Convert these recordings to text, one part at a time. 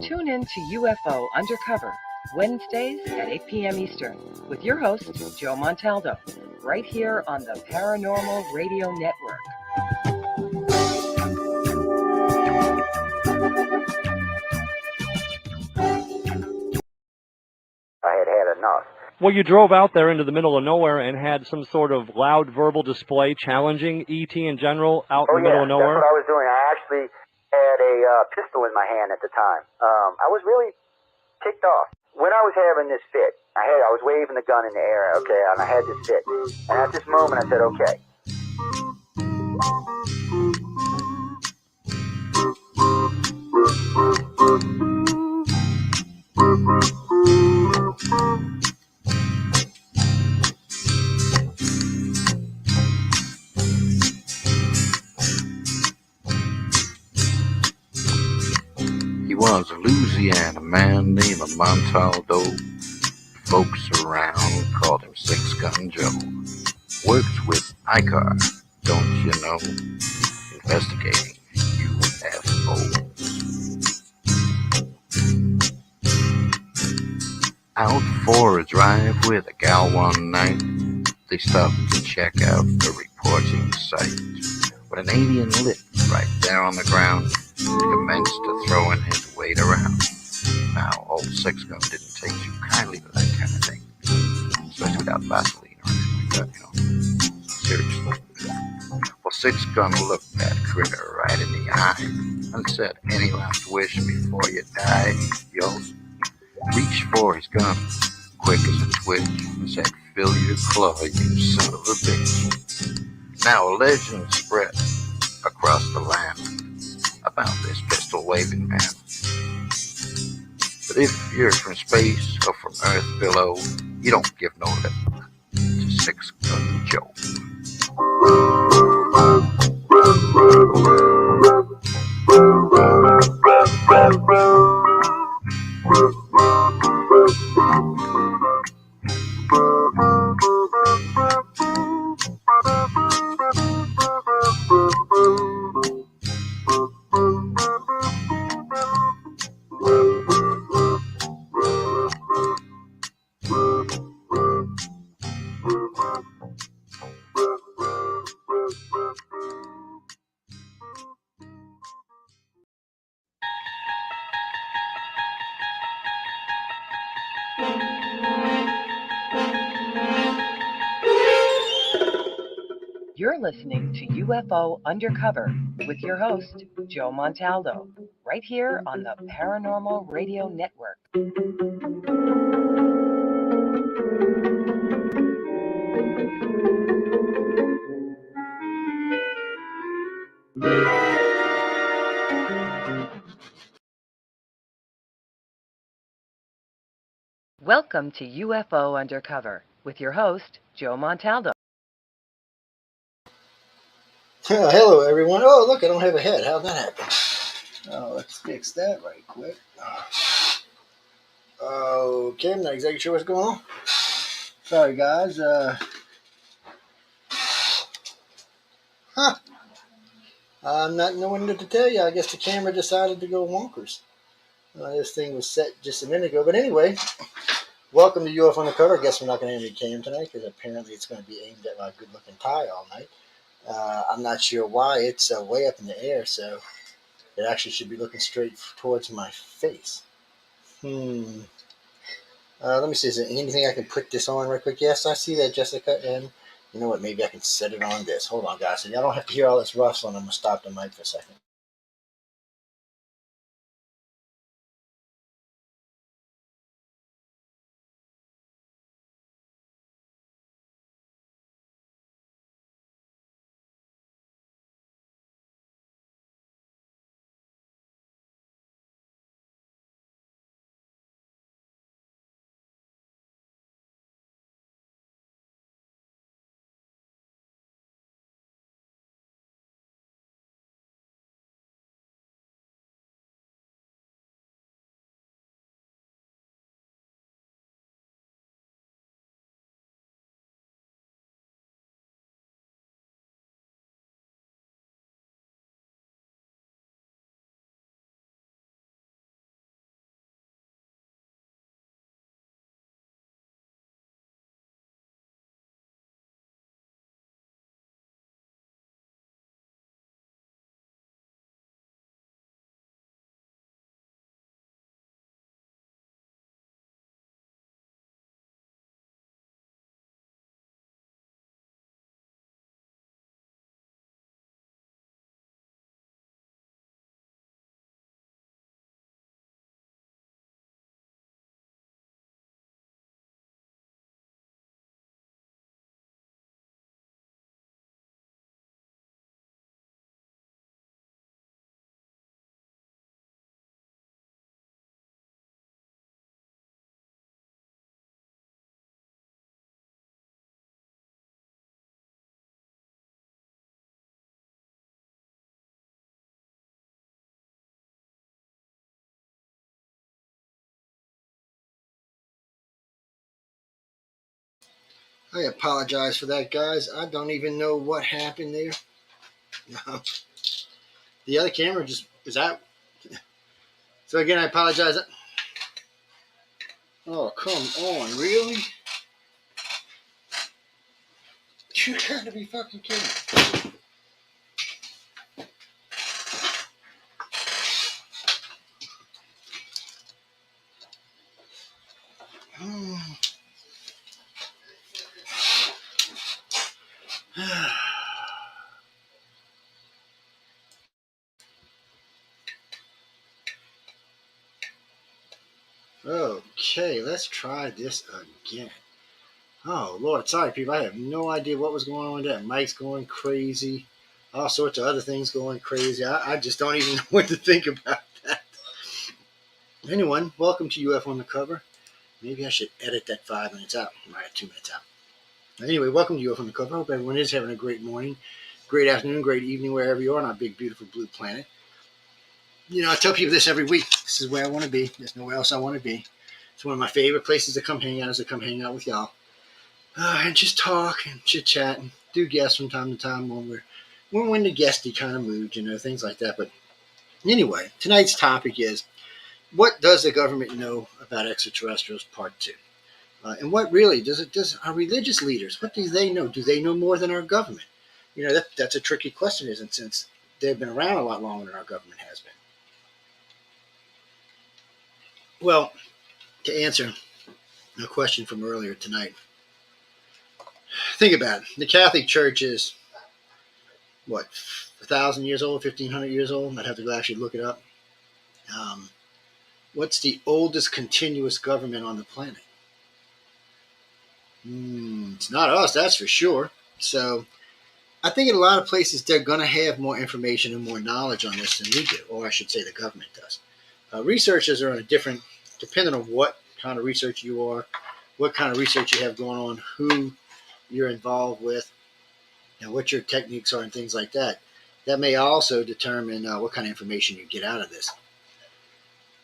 Tune in to UFO Undercover, Wednesdays at 8 p.m. Eastern, with your host, Joe Montaldo, right here on the Paranormal Radio Network. I had enough. Well, you drove out there into the middle of nowhere and had some sort of loud verbal display challenging ET in general out in the middle of nowhere? That's what I was doing. I actually had a pistol in my hand at the time. I was really ticked off. When I was having this fit, I was waving the gun in the air, okay, and I had this fit. And at this moment, I said, okay. He was a Louisiana man named Montaldo. Folks around called him Six Gun Joe. Worked with ICAR, don't you know? Investigating UFOs. Out for a drive with a gal one night, they stopped to check out the reporting site. When an alien lit right there on the ground, he commenced to throwing his weight around. Now, old Six Gun didn't take too kindly to that kind of thing, especially without Vaseline or anything like that, you know. Seriously. Well, Six Gun looked that critter right in the eye and said, "Any last wish before you die, yo?" Reached for his gun, quick as a twitch, and said, "Fill your claw, you son of a bitch." Now a legend spread across the land about this pistol-waving man. But if you're from space or from Earth below, you don't give no lip to Six Gun Joe. You're listening to UFO Undercover with your host, Joe Montaldo, right here on the Paranormal Radio Network. Welcome to UFO Undercover with your host, Joe Montaldo. Hello, everyone. Oh, look, I don't have a head. How'd that happen? Oh, let's fix that right quick. Okay, I'm not exactly sure what's going on. Sorry, guys. I'm not knowing what to tell you. I guess the camera decided to go wonkers. This thing was set just a minute ago. But anyway, welcome to UFO Undercover. I guess we're not going to have any cam tonight because apparently it's going to be aimed at my good-looking tie all night. I'm not sure why. It's way up in the air, so it actually should be looking straight towards my face. Let me see. Is there anything I can put this on right quick? Yes, I see that, Jessica. And you know what? Maybe I can set it on this. Hold on, guys. So y'all don't have to hear all this rustling. I'm going to stop the mic for a second. I apologize for that, guys. I don't even know what happened there. The other camera just is out. So again, I apologize. Oh, come on, really? You gotta be fucking kidding. Okay, let's try this again. Oh, Lord, sorry, people. I have no idea what was going on with that. Mike's going crazy. All sorts of other things going crazy. I just don't even know what to think about that. Anyone, welcome to UFO Undercover. Maybe I should edit that 5 minutes out. All right, 2 minutes out. Anyway, welcome to UFO Undercover. Hope everyone is having a great morning, great afternoon, great evening, wherever you are on our big, beautiful blue planet. You know, I tell people this every week. This is where I want to be. There's nowhere else I want to be. It's one of my favorite places to come hang out, is to come hang out with y'all. And just talk and chit chat and do guests from time to time when we're in the guesty kind of mood, you know, things like that. But anyway, tonight's topic is, what does the government know about extraterrestrials, part 2? And what really does our religious leaders, what do they know? Do they know more than our government? You know, that's a tricky question, isn't it? Since they've been around a lot longer than our government has been. Well, to answer a question from earlier tonight, think about it. The Catholic Church is, what, 1,000 years old, 1,500 years old? I'd have to go actually look it up. What's the oldest continuous government on the planet? It's not us, that's for sure. So I think in a lot of places they're going to have more information and more knowledge on this than we do, or I should say the government does. Researchers are on a different, depending on what kind of research you are, what kind of research you have going on, who you're involved with, and what your techniques are and things like that. That may also determine what kind of information you get out of this.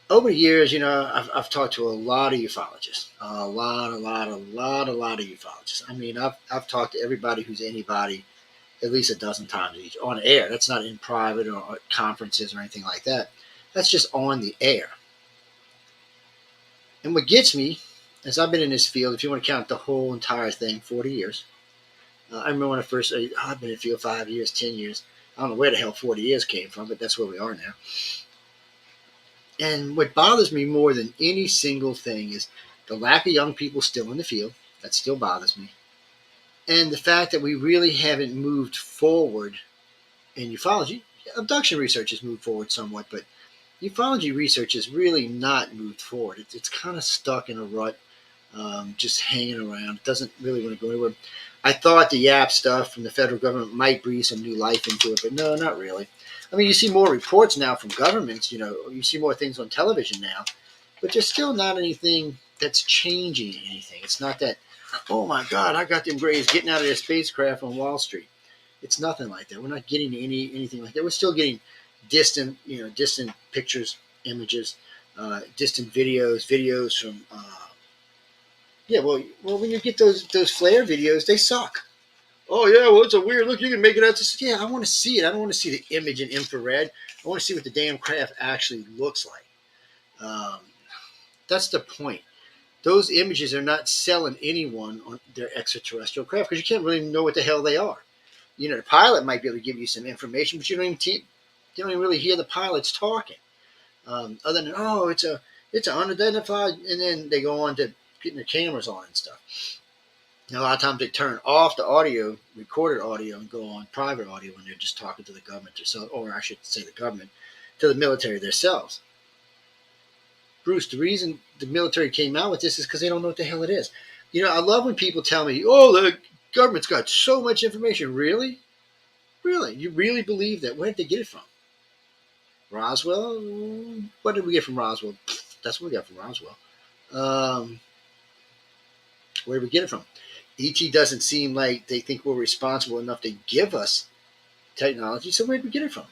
Over the years, you know, I've talked to a lot of ufologists, a lot of ufologists. I mean, I've talked to everybody who's anybody at least a dozen times each on air. That's not in private or at conferences or anything like that. That's just on the air. And what gets me is I've been in this field, if you want to count the whole entire thing, 40 years. I remember when I first, I've been in the field 5 years, 10 years. I don't know where the hell 40 years came from, but that's where we are now. And what bothers me more than any single thing is the lack of young people still in the field. That still bothers me. And the fact that we really haven't moved forward in ufology. Abduction research has moved forward somewhat, but ufology research has really not moved forward. It's kind of stuck in a rut, just hanging around. It doesn't really want to go anywhere. I thought the YAP stuff from the federal government might breathe some new life into it, but no, not really. I mean, you see more reports now from governments, you know, you see more things on television now, but there's still not anything that's changing anything. It's not that, oh my God, I got them Grays getting out of their spacecraft on Wall Street. It's nothing like that. We're not getting anything like that. We're still getting distant pictures, images, distant videos from, when you get those flare videos, they suck. Oh, yeah, well, it's a weird look. You can make it out to... Yeah, I want to see it. I don't want to see the image in infrared. I want to see what the damn craft actually looks like. That's the point. Those images are not selling anyone on their extraterrestrial craft because you can't really know what the hell they are. You know, the pilot might be able to give you some information, but you don't even really hear the pilots talking. Other than, it's an unidentified... And then they go on to getting their cameras on and stuff. Now, a lot of times they turn off the audio, recorded audio, and go on private audio when they're just talking to the government themselves, or I should say the government, to the military themselves. Bruce, the reason the military came out with this is because they don't know what the hell it is. You know, I love when people tell me, oh, the government's got so much information. Really? Really? You really believe that? Where did they get it from? Roswell? What did we get from Roswell? That's what we got from Roswell. Where did we get it from? ET doesn't seem like they think we're responsible enough to give us technology, so where did we get it from?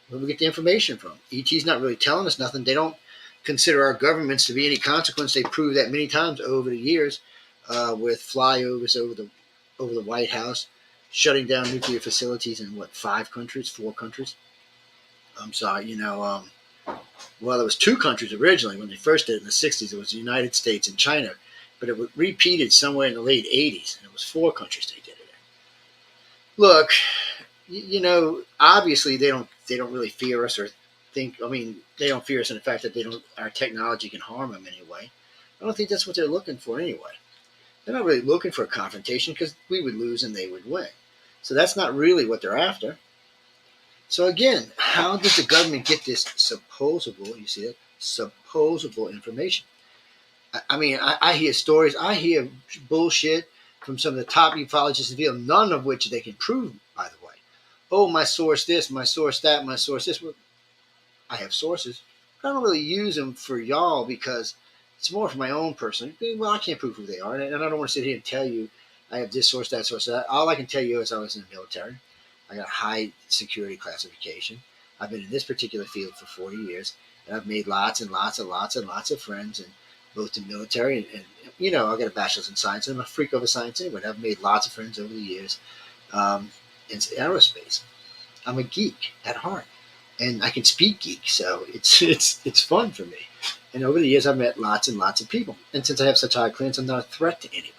Where did we get the information from? ET's not really telling us nothing. They don't consider our governments to be any consequence. They proved that many times over the years, with flyovers over the White House, shutting down nuclear facilities in what, 4 countries. I'm sorry, well, it was 2 countries originally when they first did it in the 60s. It was the United States and China, but it was repeated somewhere in the late 80s, and it was 4 countries they did it in. Look, obviously they don't really fear us or think. I mean, they don't fear us in the fact that our technology can harm them anyway. I don't think that's what they're looking for anyway. They're not really looking for a confrontation because we would lose and they would win. So that's not really what they're after. So again, how does the government get this supposable, you see that, supposable information? I mean, I hear stories, I hear bullshit from some of the top ufologists in the field, none of which they can prove, by the way. Oh, my source this, my source that, my source this. Well, I have sources, but I don't really use them for y'all because it's more for my own person. Well, I can't prove who they are, and I don't want to sit here and tell you I have this source, that source, that. All I can tell you is I was in the military. I got a high security classification. I've been in this particular field for 40 years, and I've made lots and lots of friends, and both the military and I got a bachelor's in science, and I'm a freak over science anyway. I've made lots of friends over the years in aerospace. I'm a geek at heart, and I can speak geek, so it's fun for me. And over the years, I've met lots and lots of people, and since I have such high clearance, I'm not a threat to anybody.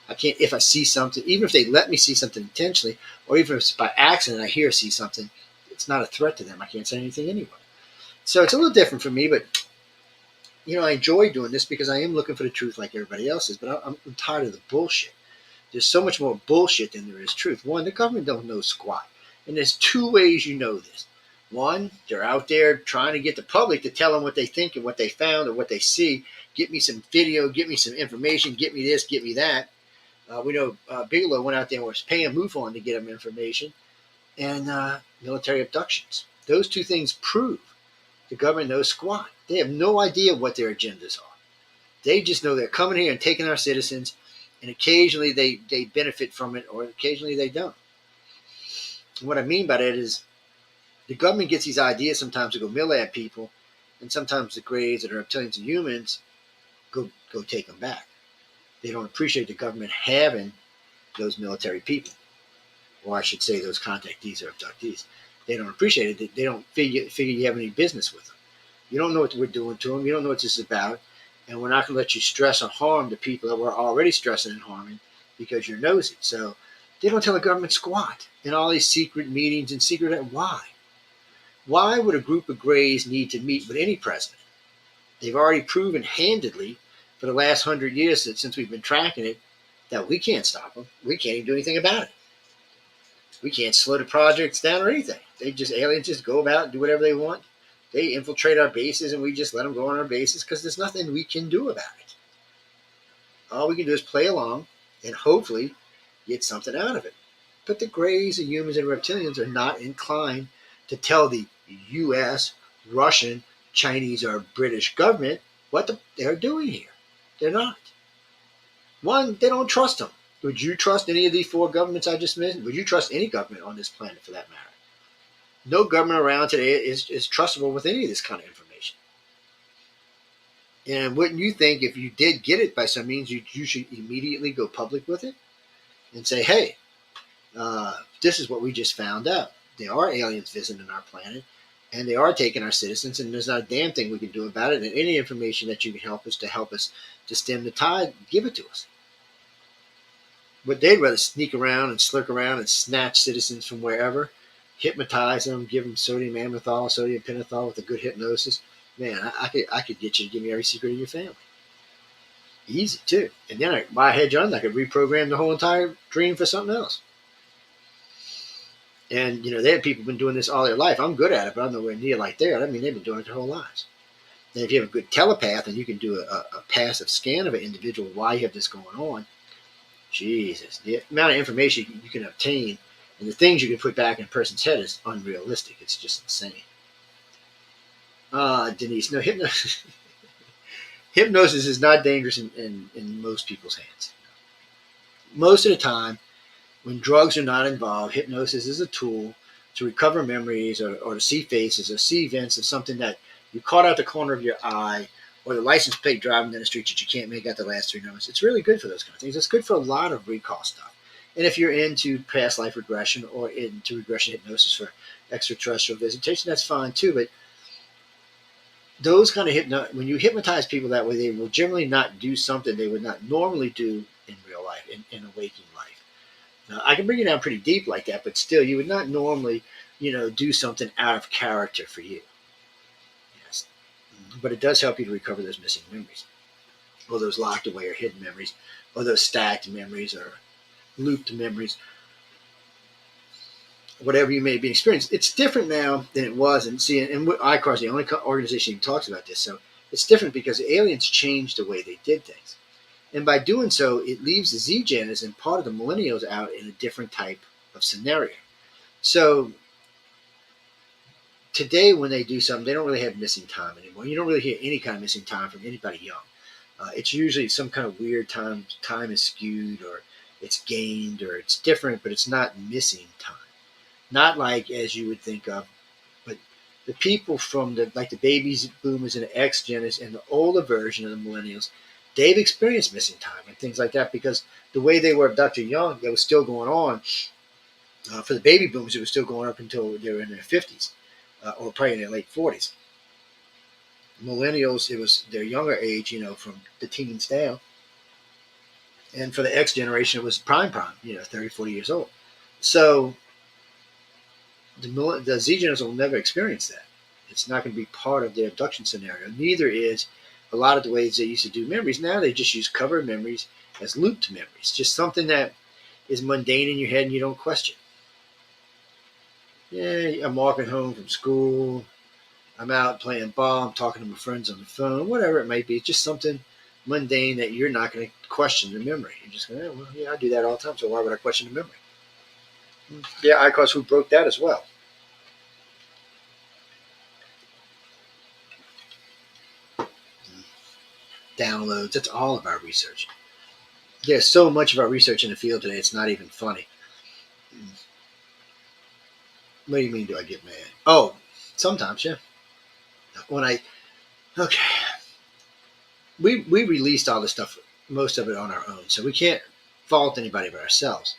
I can't, if I see something, even if they let me see something intentionally, or even if it's by accident I see something, it's not a threat to them. I can't say anything anyway. So it's a little different for me, but I enjoy doing this because I am looking for the truth like everybody else is, but I'm tired of the bullshit. There's so much more bullshit than there is truth. One, the government don't know squat. And there's 2 ways you know this. One, they're out there trying to get the public to tell them what they think and what they found or what they see. Get me some video, get me some information, get me this, get me that. We know Bigelow went out there and was paying MUFON to get him information. And military abductions. Those 2 things prove the government knows squat. They have no idea what their agendas are. They just know they're coming here and taking our citizens, and occasionally they benefit from it, or occasionally they don't. And what I mean by that is the government gets these ideas sometimes to go mill at people, and sometimes the grays that are reptilians and humans go take them back. They don't appreciate the government having those military people, or I should say those contactees or abductees. They don't appreciate it. They don't figure you have any business with them. You don't know what we're doing to them. You don't know what this is about. And we're not going to let you stress or harm the people that we're already stressing and harming because you're nosy. So they don't tell the government squat in all these secret meetings and secret. Why? Why would a group of grays need to meet with any president? They've already proven handedly for the last 100 years since we've been tracking it that we can't stop them. We can't even do anything about it. We can't slow the projects down or anything. Aliens just go about and do whatever they want. They infiltrate our bases and we just let them go on our bases because there's nothing we can do about it. All we can do is play along and hopefully get something out of it. But the grays, the humans, and reptilians are not inclined to tell the U.S., Russian, Chinese, or British government what they're doing here. They're not. One, they don't trust them. Would you trust any of these 4 governments I just mentioned? Would you trust any government on this planet for that matter? No government around today is trustable with any of this kind of information. And wouldn't you think if you did get it by some means, you should immediately go public with it and say, hey, this is what we just found out. There are aliens visiting our planet, and they are taking our citizens, and there's not a damn thing we can do about it. And any information that you can help us to stem the tide, give it to us. But they'd rather sneak around and slurk around and snatch citizens from wherever, hypnotize them, give them sodium amythol, sodium pentothal with a good hypnosis. Man, I could get you to give me every secret of your family. Easy, too. And then by a hedge on, I could reprogram the whole entire dream for something else. And, they have people been doing this all their life. I'm good at it, but I'm nowhere near like that. I mean, they've been doing it their whole lives. And if you have a good telepath and you can do a passive scan of an individual while you have this going on, Jesus, the amount of information you can obtain and the things you can put back in a person's head is unrealistic. It's just insane. Denise, no, hypnosis is not dangerous in most people's hands. Most of the time, when drugs are not involved, hypnosis is a tool to recover memories or to see faces or see events of something that you caught out the corner of your eye, or the license plate driving down the street that you can't make out the last three numbers. It's really good for those kind of things. It's good for a lot of recall stuff. And if you're into past life regression or into regression hypnosis for extraterrestrial visitation, that's fine too. But those kind of when you hypnotize people that way, they will generally not do something they would not normally do in real life, in a waking life. Now, I can bring you down pretty deep like that, but still, you would not normally, do something out of character for you. Yes. But it does help you to recover those missing memories, or those locked away or hidden memories, or those stacked memories or looped memories, whatever you may be experiencing. It's different now than it was. And see, and ICAR is the only organization who talks about this. So it's different because the aliens changed the way they did things. And by doing so, it leaves the Z-Geners and part of the millennials out in a different type of scenario. So today, when they do something, they don't really have missing time anymore. You don't really hear any kind of missing time from anybody young. It's usually some kind of weird time. Time is skewed, or it's gained, or it's different, but it's not missing time. Not like as you would think of, but the people from the baby boomers and the X-Geners and the older version of the millennials, they've experienced missing time and things like that because the way they were abducted young, that was still going on. For the baby boomers, it was still going up until they were in their 50s or probably in their late 40s. Millennials, it was their younger age, from the teens down. And for the X generation, it was prime, 30, 40 years old. So the Z-Geners will never experience that. It's not going to be part of their abduction scenario. Neither is a lot of the ways they used to do memories. Now they just use cover memories as looped memories, just something that is mundane in your head and you don't question. Yeah, I'm walking home from school. I'm out playing ball. I'm talking to my friends on the phone, whatever it might be. It's just something mundane that you're not going to question the memory. You're just going, I do that all the time, so why would I question the memory? Yeah, ICOS, who broke that as well. Downloads, that's all of our research. There's so much of our research in the field today, it's not even funny. What do you mean, do I get mad? Oh, sometimes, yeah. We released all this stuff, most of it on our own, so we can't fault anybody but ourselves.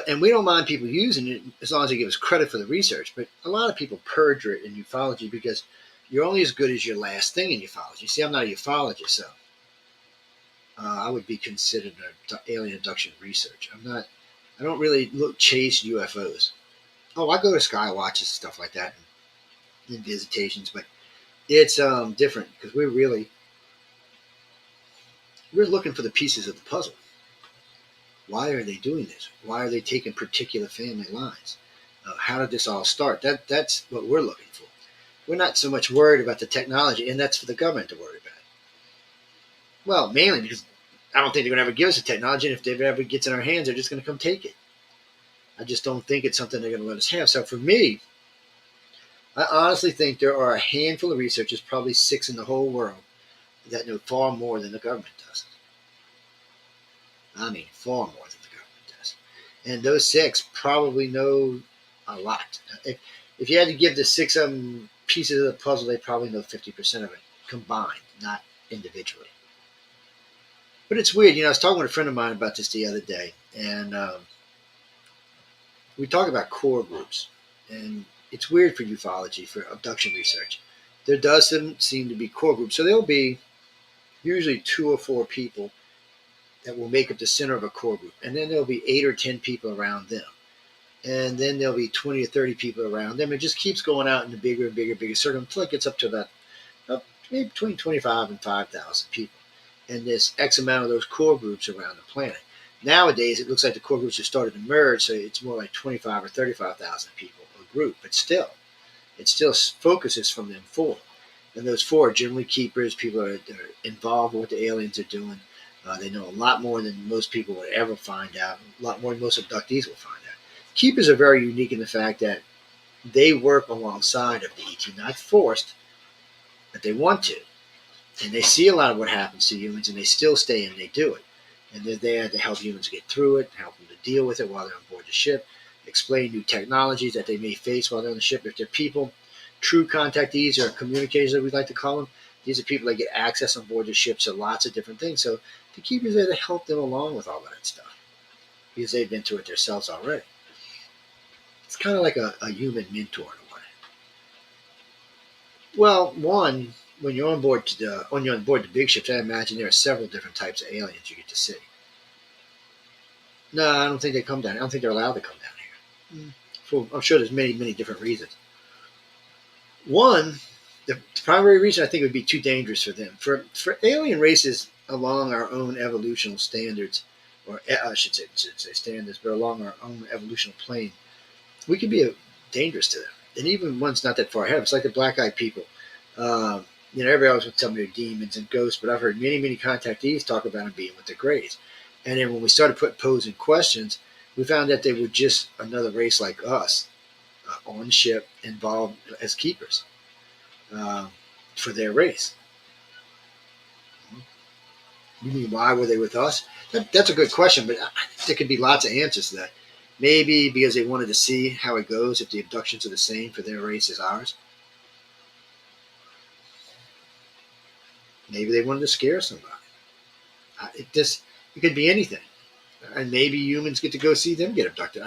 And we don't mind people using it as long as they give us credit for the research. But a lot of people perjure it in ufology because you're only as good as your last thing in ufology. See, I'm not a ufologist, so I would be considered an alien abduction research. I don't really chase UFOs. Oh, I go to sky watches and stuff like that and visitations, but it's different because we're looking for the pieces of the puzzle. Why are they doing this? Why are they taking particular family lines? How did this all start? That's what we're looking for. We're not so much worried about the technology, and that's for the government to worry about. Well, mainly because I don't think they're going to ever give us the technology, and if it ever gets in our hands, they're just going to come take it. I just don't think it's something they're going to let us have. So for me, I honestly think there are a handful of researchers, probably 6 in the whole world, that know far more than the government does. I mean, far more than the government does. And those 6 probably know a lot. If you had to give the 6 of them pieces of the puzzle, they probably know 50% of it combined, not individually. But it's weird. I was talking with a friend of mine about this the other day, and we talk about core groups. And it's weird for ufology, for abduction research. There does seem to be core groups. So there'll be usually 2 or 4 people that will make up the center of a core group. And then there'll be 8 or 10 people around them. And then there'll be 20 or 30 people around them. It just keeps going out in a bigger and bigger circle until it gets up to about maybe between 25 and 5,000 people. And there's X amount of those core groups around the planet. Nowadays, it looks like the core groups have started to merge, so it's more like 25 or 35,000 people a group. But still, it still focuses from them 4. And those 4 are generally keepers, people that are involved with what the aliens are doing. They know a lot more than most people would ever find out, a lot more than most abductees will find out. Keepers are very unique in the fact that they work alongside of the ET, not forced, but they want to. And they see a lot of what happens to humans, and they still stay and they do it. And they're there to help humans get through it, help them to deal with it while they're on board the ship, explain new technologies that they may face while they're on the ship. If they're people, true contactees or communicators, that we like to call them. These are people that get access on board the ships to lots of different things. So the keepers there to help them along with all of that stuff because they've been through it themselves already. It's kind of like a human mentor in a way. Well, one, when you're on board the big ships, I imagine there are several different types of aliens you get to see. No, I don't think they come down. I don't think they're allowed to come down here. I'm sure there's many, many different reasons. One, the primary reason I think it would be too dangerous for them. For alien races along our own evolutional standards, or I should say standards, but along our own evolutional plane, we could be dangerous to them. And even ones not that far ahead. It's like the black-eyed people. Everybody always would tell me they're demons and ghosts, but I've heard many, many contactees talk about them being with the Greys. And then when we started posing questions, we found that they were just another race like us, on ship, involved as keepers for their race. You mean why were they with us? That's a good question, but there could be lots of answers to that. Maybe because they wanted to see how it goes if the abductions are the same for their race as ours. Maybe they wanted to scare somebody. It could be anything. And maybe humans get to go see them get abducted.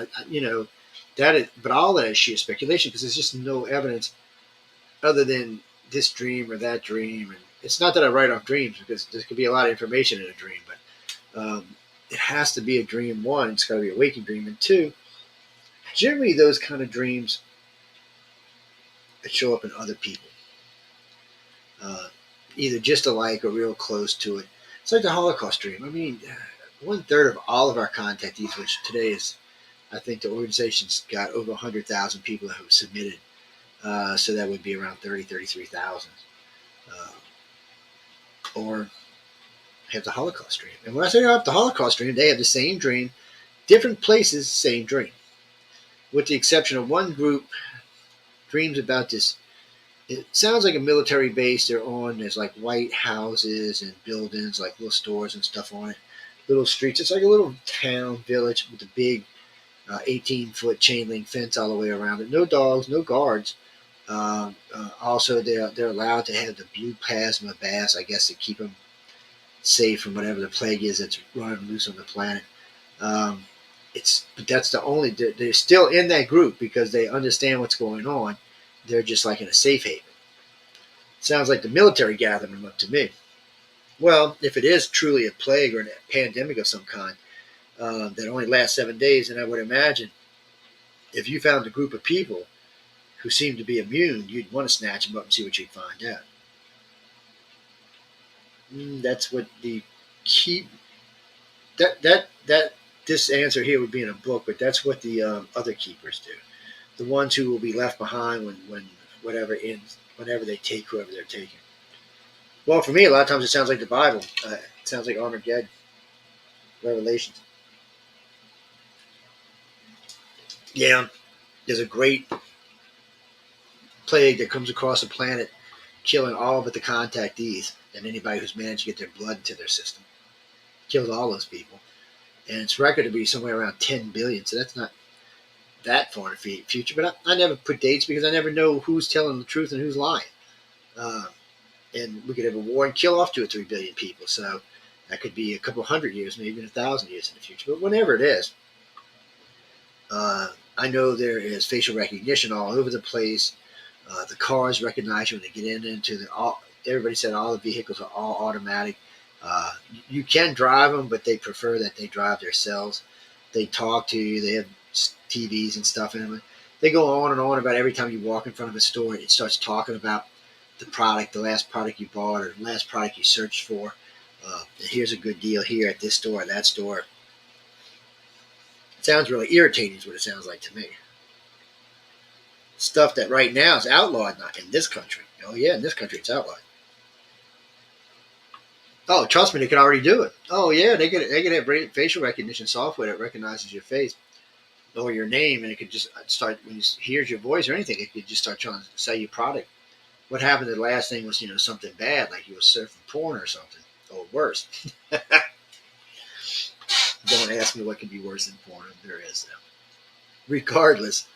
But all that is sheer speculation because there's just no evidence other than this dream or that dream. And it's not that I write off dreams because there could be a lot of information in a dream, but it has to be a dream. One, it's got to be a waking dream, and two, generally those kind of dreams that show up in other people, either just alike or real close to it. It's like the Holocaust dream. I mean, 1/3 of all of our contactees, which today is, I think the organization's got over 100,000 people who have submitted. So that would be around 33,000. Or have the Holocaust dream. And when I say have the Holocaust dream, they have the same dream, different places, same dream. With the exception of one group dreams about this. It sounds like a military base they're on. There's like white houses and buildings, like little stores and stuff on it. Little streets. It's like a little town, village with a big 18-foot chain link fence all the way around it. No dogs, no guards. Also, they're allowed to have the blue plasma baths, I guess, to keep them safe from whatever the plague is that's running loose on the planet. But that's the only. They're still in that group because they understand what's going on. They're just like in a safe haven. Sounds like the military gathering them up to me. Well, if it is truly a plague or a pandemic of some kind that only lasts 7 days, then I would imagine if you found a group of people who seemed to be immune, you'd want to snatch them up and see what you'd find out. That's what the key. This answer here would be in a book, but that's what the other keepers do. The ones who will be left behind when whatever ends, whenever they take whoever they're taking. Well, for me, a lot of times it sounds like the Bible. It sounds like Armageddon, Revelations. Yeah, there's a great plague that comes across the planet, killing all but the contactees and anybody who's managed to get their blood into their system. Kills all those people. And it's reckoned to be somewhere around 10 billion, so that's not that far in the future. But I never put dates because I never know who's telling the truth and who's lying. And we could have a war and kill off 2 or 3 billion people. So that could be a couple hundred years, maybe even 1,000 years in the future. But whenever it is, I know there is facial recognition all over the place. The cars recognize you when they get into everybody said all the vehicles are all automatic. You can drive them, but they prefer that they drive themselves. They talk to you. They have TVs and stuff in them. They go on and on about every time you walk in front of a store, it starts talking about the product, the last product you bought, or the last product you searched for. Here's a good deal here at this store, that store. It sounds really irritating is what it sounds like to me. Stuff that right now is outlawed, not in this country. Oh yeah, in this country it's outlawed. Oh, trust me, they can already do it. Oh yeah, they can have facial recognition software that recognizes your face or your name, and it could just start when it hears your voice or anything. It could just start trying to sell you product. What happened? The last thing was something bad, like you were surfing porn or something, or worse. Don't ask me what can be worse than porn. There is though. Regardless,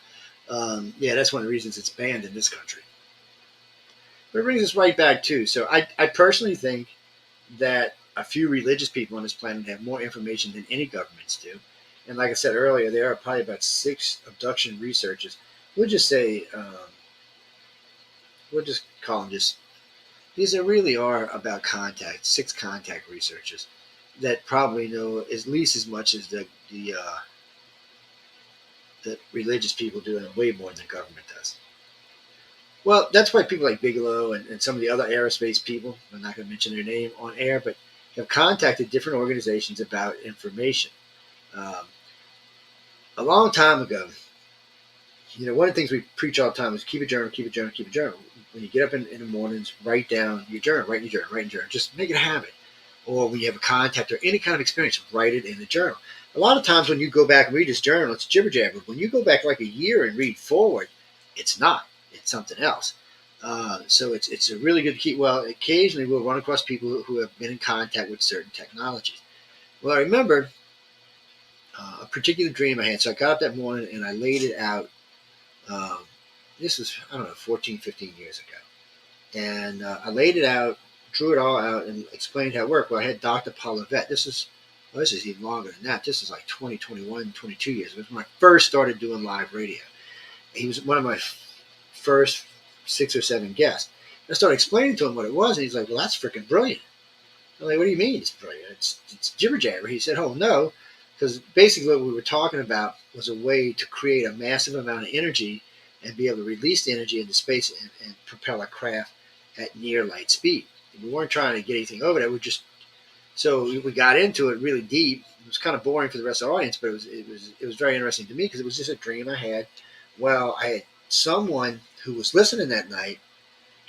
yeah, that's one of the reasons it's banned in this country. But it brings us right back to. So I personally think that a few religious people on this planet have more information than any governments do. And like I said earlier, there are probably about 6 abduction researchers. We'll just say, we'll just call them just, these are really are about contact, 6 contact researchers that probably know at least as much as the religious people do, and way more than the government does. Well, that's why people like Bigelow and some of the other aerospace people, I'm not going to mention their name on air, but have contacted different organizations about information. Um, a long time ago, one of the things we preach all the time is keep a journal, keep a journal, keep a journal. When you get up in the mornings, write down your journal, write in your journal, write in your journal. Just make it a habit. Or when you have a contact or any kind of experience, write it in the journal. A lot of times when you go back and read this journal, it's jibber jabber. When you go back like a year and read forward, it's not. It's something else. So it's a really good key. Well, occasionally we'll run across people who have been in contact with certain technologies. Well, I remember a particular dream I had. So I got up that morning and I laid it out. This was, 14, 15 years ago. And I laid it out, drew it all out, and explained how it worked. Well, I had Dr. Polivet. This is even longer than that. This is like 20, 21, 22 years. It was when I first started doing live radio. He was one of my first 6 or 7 guests. I started explaining to him what it was, and he's like, well, that's freaking brilliant. I'm like, what do you mean it's brilliant? It's jibber jabber. He said, oh, no, because basically what we were talking about was a way to create a massive amount of energy and be able to release the energy into space and propel a craft at near light speed. We weren't trying to get anything over there. So we got into it really deep. It was kind of boring for the rest of the audience, but it was very interesting to me because it was just a dream I had. Well, I had someone who was listening that night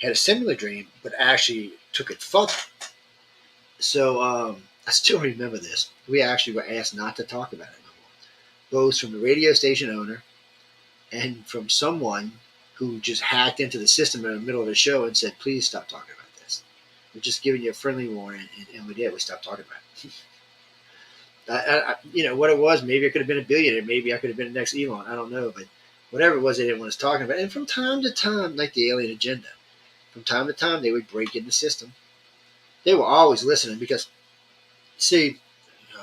had a similar dream, but actually took it further. So I still remember this. We actually were asked not to talk about it no more. Both from the radio station owner and from someone who just hacked into the system in the middle of the show and said, please stop talking about this. We're just giving you a friendly warning, and we did. We stopped talking about it. What it was, maybe I could have been a billionaire. Maybe I could have been the next Elon. I don't know. But whatever it was, they didn't want us talking about it. And from time to time, like the alien agenda, from time to time, they would break in the system. They were always listening because, see,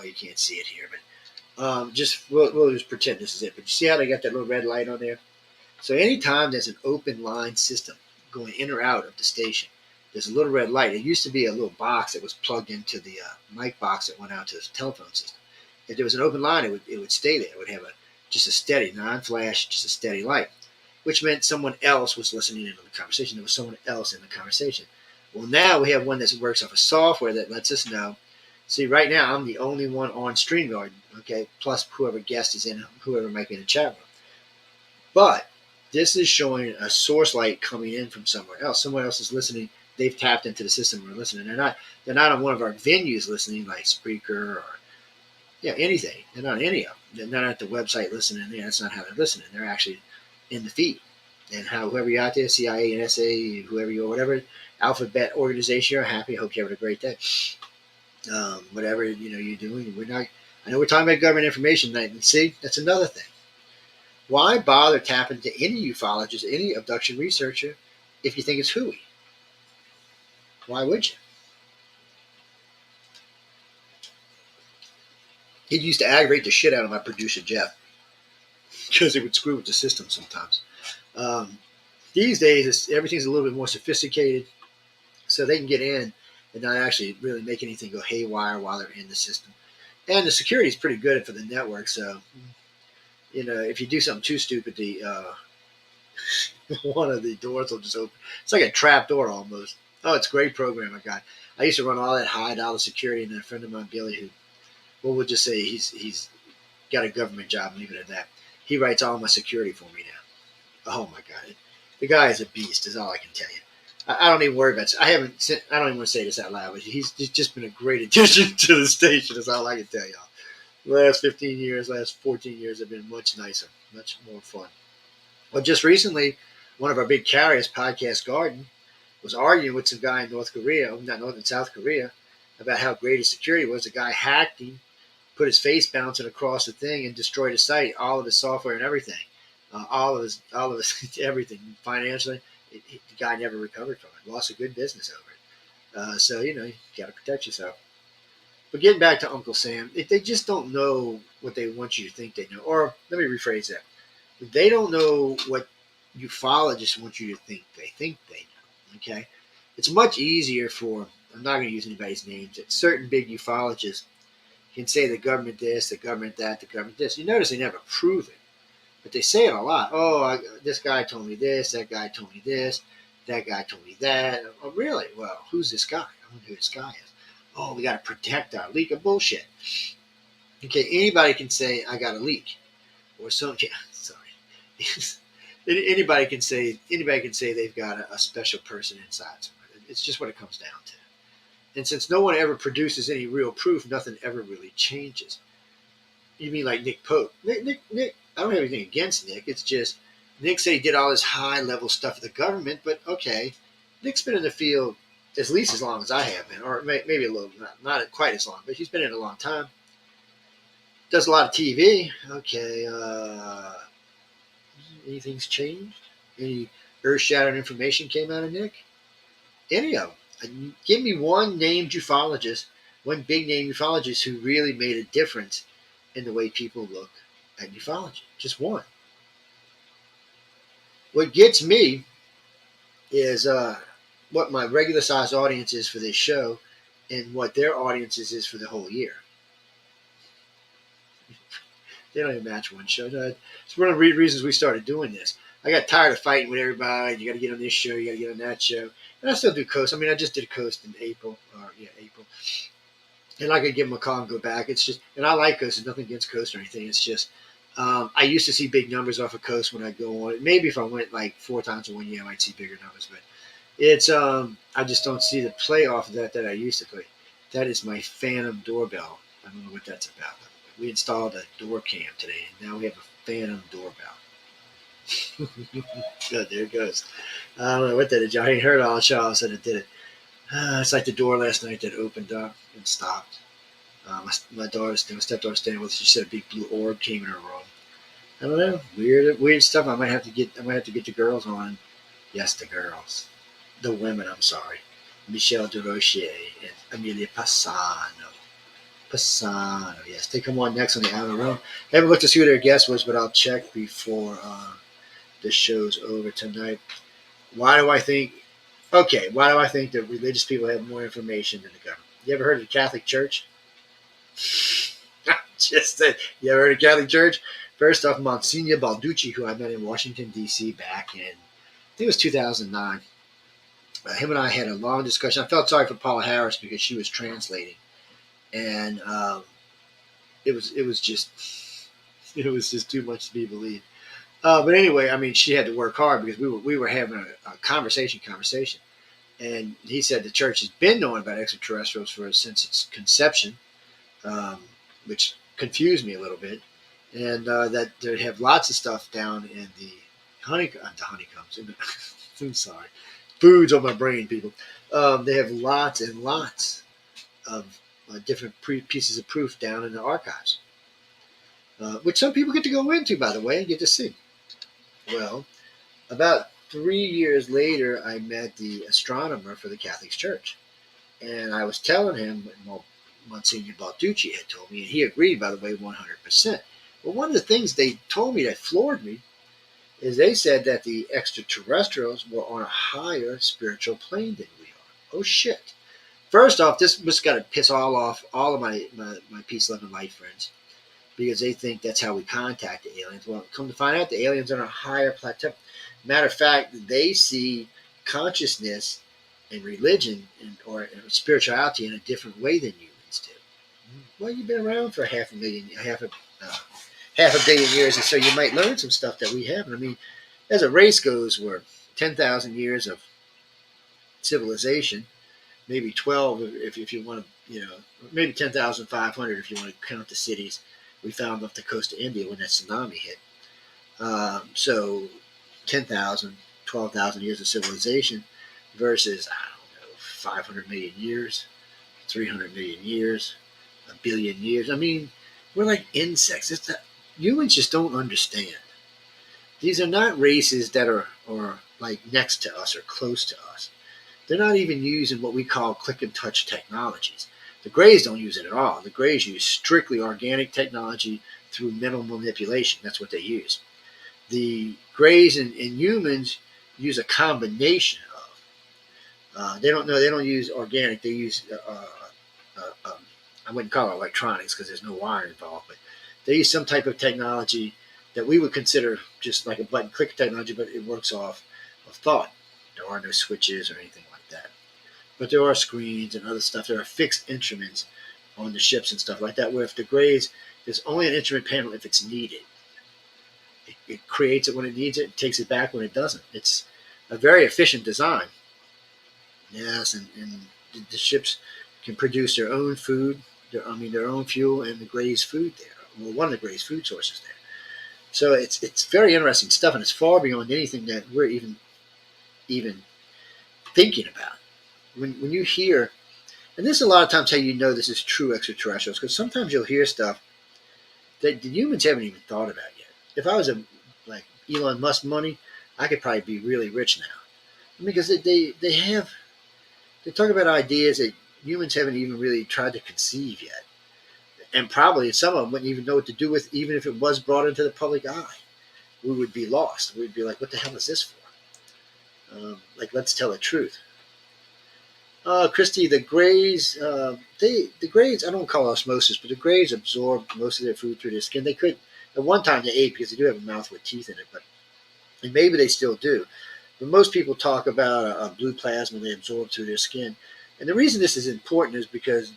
you can't see it here, but we'll just pretend this is it. But you see how they got that little red light on there? So anytime there's an open line system going in or out of the station, there's a little red light. It used to be a little box that was plugged into the mic box that went out to the telephone system. If there was an open line, it would stay there. It would have just a steady, non-flash, just a steady light, which meant someone else was listening into the conversation. There was someone else in the conversation. Well, now we have one that works off of software that lets us know. See, right now, I'm the only one on StreamYard, okay, plus whoever guest is in, whoever might be in the chat room. But this is showing a source light coming in from somewhere else. Someone else is listening. They've tapped into the system. We're listening. They're not on one of our venues listening, like Spreaker or anything. They're not on any of them. They're not at the website listening. That's not how they're listening. They're actually in the feed. And whoever you're out there, CIA and SA, whoever you are, whatever alphabet organization you're happy. I hope you're having a great day. Whatever you're doing. I know we're talking about government information tonight. And see, that's another thing. Why bother tapping to any ufologist, any abduction researcher, if you think it's hooey? Why would you? It used to aggravate the shit out of my producer, Jeff, because it would screw with the system sometimes. These days, everything's a little bit more sophisticated, so they can get in and not actually really make anything go haywire while they're in the system. And the security is pretty good for the network, so if you do something too stupid, one of the doors will just open. It's like a trap door almost. Oh, it's a great program I got. I used to run all that $100 security, and then a friend of mine, Billy, we'll just say he's got a government job, leave it at that. He writes all my security for me now. Oh my God, the guy is a beast. Is all I can tell you. I don't even worry about it. I don't even want to say this out loud, but he's just been a great addition to the station. Is all I can tell y'all. Last 15 years, last 14 years have been much nicer, much more fun. Well, just recently, one of our big carriers, Podcast Garden, was arguing with some guy in South Korea, about how great his security was. The guy hacked him, put his face bouncing across the thing, and destroyed his site, all of his software and everything, all of his everything financially. The guy never recovered from it. Lost a good business over it. So you got to protect yourself. But getting back to Uncle Sam, they just don't know what they want you to think they know. Or let me rephrase that: they don't know what ufologists want you to think they know. Okay, it's much easier for, I'm not going to use anybody's names, that certain big ufologists can say the government this, the government that, the government this. You notice they never prove it, but they say it a lot. Oh, this guy told me this, that guy told me this, that guy told me that. Oh, really? Well, who's this guy? I wonder who this guy is. Oh, we got to protect our leak of bullshit. Okay, anybody can say I got a leak, or something. Sorry. Anybody can say they've got a special person inside somewhere. It's just what it comes down to. And since no one ever produces any real proof, nothing ever really changes. You mean like Nick Pope? Nick. I don't have anything against Nick. It's just Nick said he did all this high level stuff for the government, but okay, Nick's been in the field at least as long as I have been, or maybe a little, not quite as long, but he's been in a long time. Does a lot of TV. Okay, anything's changed? Any earth-shattering information came out of Nick? Any of them? Give me one named ufologist, one big name ufologist who really made a difference in the way people look at ufology. Just one. What gets me is what my regular sized audience is for this show and what their audience is for the whole year. They don't even match one show. It's one of the reasons we started doing this. I got tired of fighting with everybody. You got to get on this show. You got to get on that show. And I still do Coast. I mean, I just did Coast in April. And I could give them a call and go back. It's just, and I like Coast. There's nothing against Coast or anything. It's just, I used to see big numbers off of Coast when I go on it. Maybe if I went like 4 times in 1 year, I might see bigger numbers. But it's, I just don't see the play off of that I used to play. That is my Phantom doorbell. I don't know what that's about. We installed a door cam today, and now we have a Phantom doorbell. Good, there it goes. I don't know what that is. I ain't heard all the show. All of a sudden it did it. It's like the door last night that opened up and stopped. My stepdaughter standing with us. She said a big blue orb came in her room. I don't know. Weird stuff. I might have to get the girls on. Yes, the girls. The women, I'm sorry. Michelle DeRocher and Amelia Passano. Yes, they come on next on the Outer Room. I haven't looked to see who their guest was, but I'll check before the show's over tonight. Why do I think that religious people have more information than the government? You ever heard of the Catholic Church? Just said, you ever heard of the Catholic Church? First off, Monsignor Balducci, who I met in Washington, D.C. back in, I think it was 2009. Him and I had a long discussion. I felt sorry for Paula Harris because she was translating. And it was just too much to be believed. But anyway, I mean, she had to work hard because we were having a conversation, and he said the church has been knowing about extraterrestrials since its conception, which confused me a little bit, and that they have lots of stuff down in the honeycombs. I'm sorry, food's on my brain, people. They have lots and lots of different pieces of proof down in the archives, which some people get to go into, by the way, and get to see. Well, about 3 years later, I met the astronomer for the Catholic Church, and I was telling him what Monsignor Balducci had told me, and he agreed, by the way, 100%. Well, one of the things they told me that floored me is they said that the extraterrestrials were on a higher spiritual plane than we are. Oh, shit. First off, this was got to piss off all of my peace, love, and light friends, because they think that's how we contact the aliens. Well, come to find out, the aliens are on a higher plateau. Matter of fact, they see consciousness and religion or spirituality in a different way than humans do. Well, you've been around for half a billion years, and so you might learn some stuff that we haven't. I mean, as a race goes, we're 10,000 years of civilization, maybe 12 if you want to, maybe 10,500 if you want to count the cities we found off the coast of India when that tsunami hit. So 10,000, 12,000 years of civilization versus, 500 million years, 300 million years, a billion years. I mean, we're like insects. Humans just don't understand. These are not races that are like next to us or close to us. They're not even using what we call click and touch technologies. The Greys don't use it at all. The Greys use strictly organic technology through mental manipulation. That's what they use. The Greys and humans use a combination of. They don't use organic. They use I wouldn't call it electronics because there's no wire involved, but they use some type of technology that we would consider just like a button click technology, but it works off of thought. There are no switches or anything like that. But there are screens and other stuff. There are fixed instruments on the ships and stuff like that, where if the Greys, there's only an instrument panel if it's needed. It creates it when it needs it, takes it back when it doesn't. It's a very efficient design. Yes, and the ships can produce their own food, their own fuel, and the Greys' food there. Well, one of the Greys' food sources there. So it's very interesting stuff, and it's far beyond anything that we're even thinking about. When you hear, and this is a lot of times how you know this is true extraterrestrials, because sometimes you'll hear stuff that the humans haven't even thought about yet. If I was like Elon Musk money, I could probably be really rich now, because they talk about ideas that humans haven't even really tried to conceive yet, and probably some of them wouldn't even know what to do with, even if it was brought into the public eye. We would be lost. We'd be like, "What the hell is this for?" Like, let's tell the truth. Christy, the Greys, the Greys, I don't call osmosis, but the Greys absorb most of their food through their skin. They could, at one time they ate because they do have a mouth with teeth in it, and maybe they still do. But most people talk about a blue plasma they absorb through their skin. And the reason this is important is because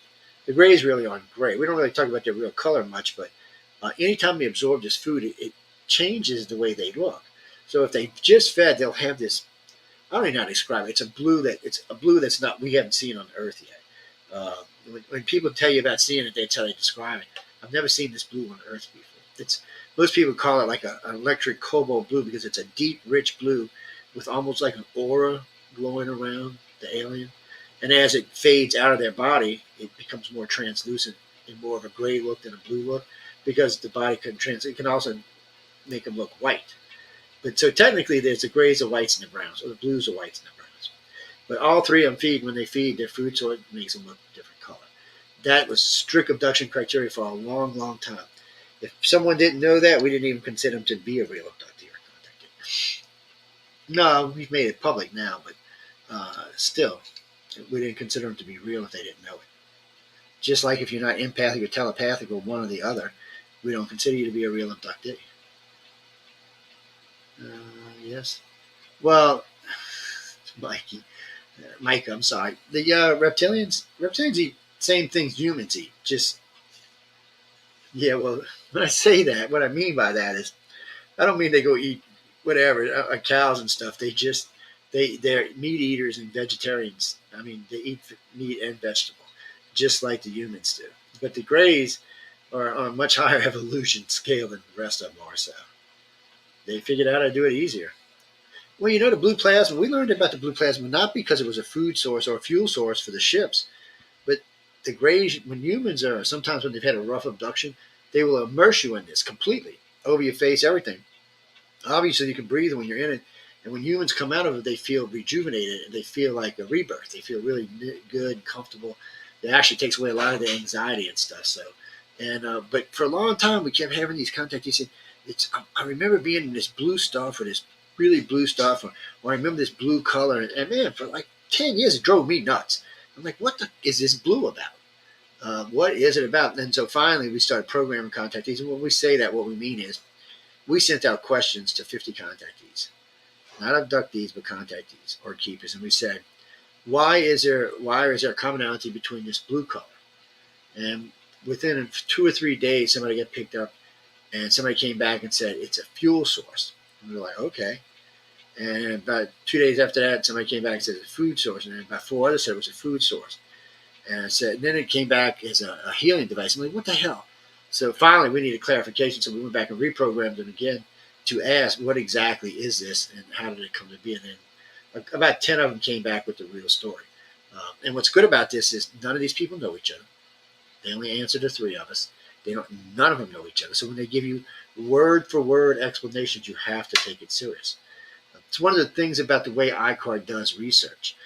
the Greys really aren't gray. We don't really talk about their real color much, but anytime they absorb this food, it changes the way they look. So if they just fed, they'll have this, I don't even know how to describe it. It's a blue that's not, we haven't seen on Earth yet. When people tell you about seeing it, that's how they describe it. I've never seen this blue on Earth before. Most people call it like an electric cobalt blue because it's a deep, rich blue with almost like an aura glowing around the alien. And as it fades out of their body, it becomes more translucent and more of a gray look than a blue look because the body can it can also make them look white. But so technically there's the grays, the whites, and the browns, or the blues, the whites, and the browns. But all three of them feed when they feed their food, so it makes them look a different color. That was strict abduction criteria for a long, long time. If someone didn't know that, we didn't even consider them to be a real abductee or contactee. No, we've made it public now, but still, we didn't consider them to be real if they didn't know it. Just like if you're not empathic or telepathic or one or the other, we don't consider you to be a real abductee. Yes. Well, Mike, I'm sorry. The reptilians eat same things humans eat. Just, yeah, well, when I say that, what I mean by that is, I don't mean they go eat whatever, cows and stuff. They're meat eaters and vegetarians. I mean, they eat meat and vegetable, just like the humans do. But the Greys are on a much higher evolution scale than the rest of them are, so they figured out how to do it easier. Well, the blue plasma, we learned about the blue plasma not because it was a food source or a fuel source for the ships, but the Greys, when humans are, sometimes when they've had a rough abduction, they will immerse you in this completely, over your face, everything. Obviously, you can breathe when you're in it, and when humans come out of it, they feel rejuvenated, and they feel like a rebirth. They feel really good, comfortable. It actually takes away a lot of the anxiety and stuff. So, but for a long time, we kept having these contactees. I remember being in this blue stuff or this really blue stuff, or I remember this blue color, and man, for like 10 years, it drove me nuts. I'm like, what is this blue about? What is it about? And so finally, we started programming contactees, and when we say that, what we mean is we sent out questions to 50 contactees, not abductees, but contactees or keepers, and we said, why is there a commonality between this blue color? And within 2 or 3 days, somebody got picked up, and somebody came back and said it's a fuel source. And we were like, okay. And about 2 days after that, somebody came back and said it's a food source, and then about 4 others said it was a food source. And I said, and then it came back as a healing device. I'm like, what the hell? So finally, we needed clarification, so we went back and reprogrammed them again to ask, what exactly is this, and how did it come to be? And then about 10 of them came back with the real story. And what's good about this is none of these people know each other. They only answer to 3 of us. None of them know each other. So when they give you word for word explanations, you have to take it serious. it's one of the things about the way ICAR does research.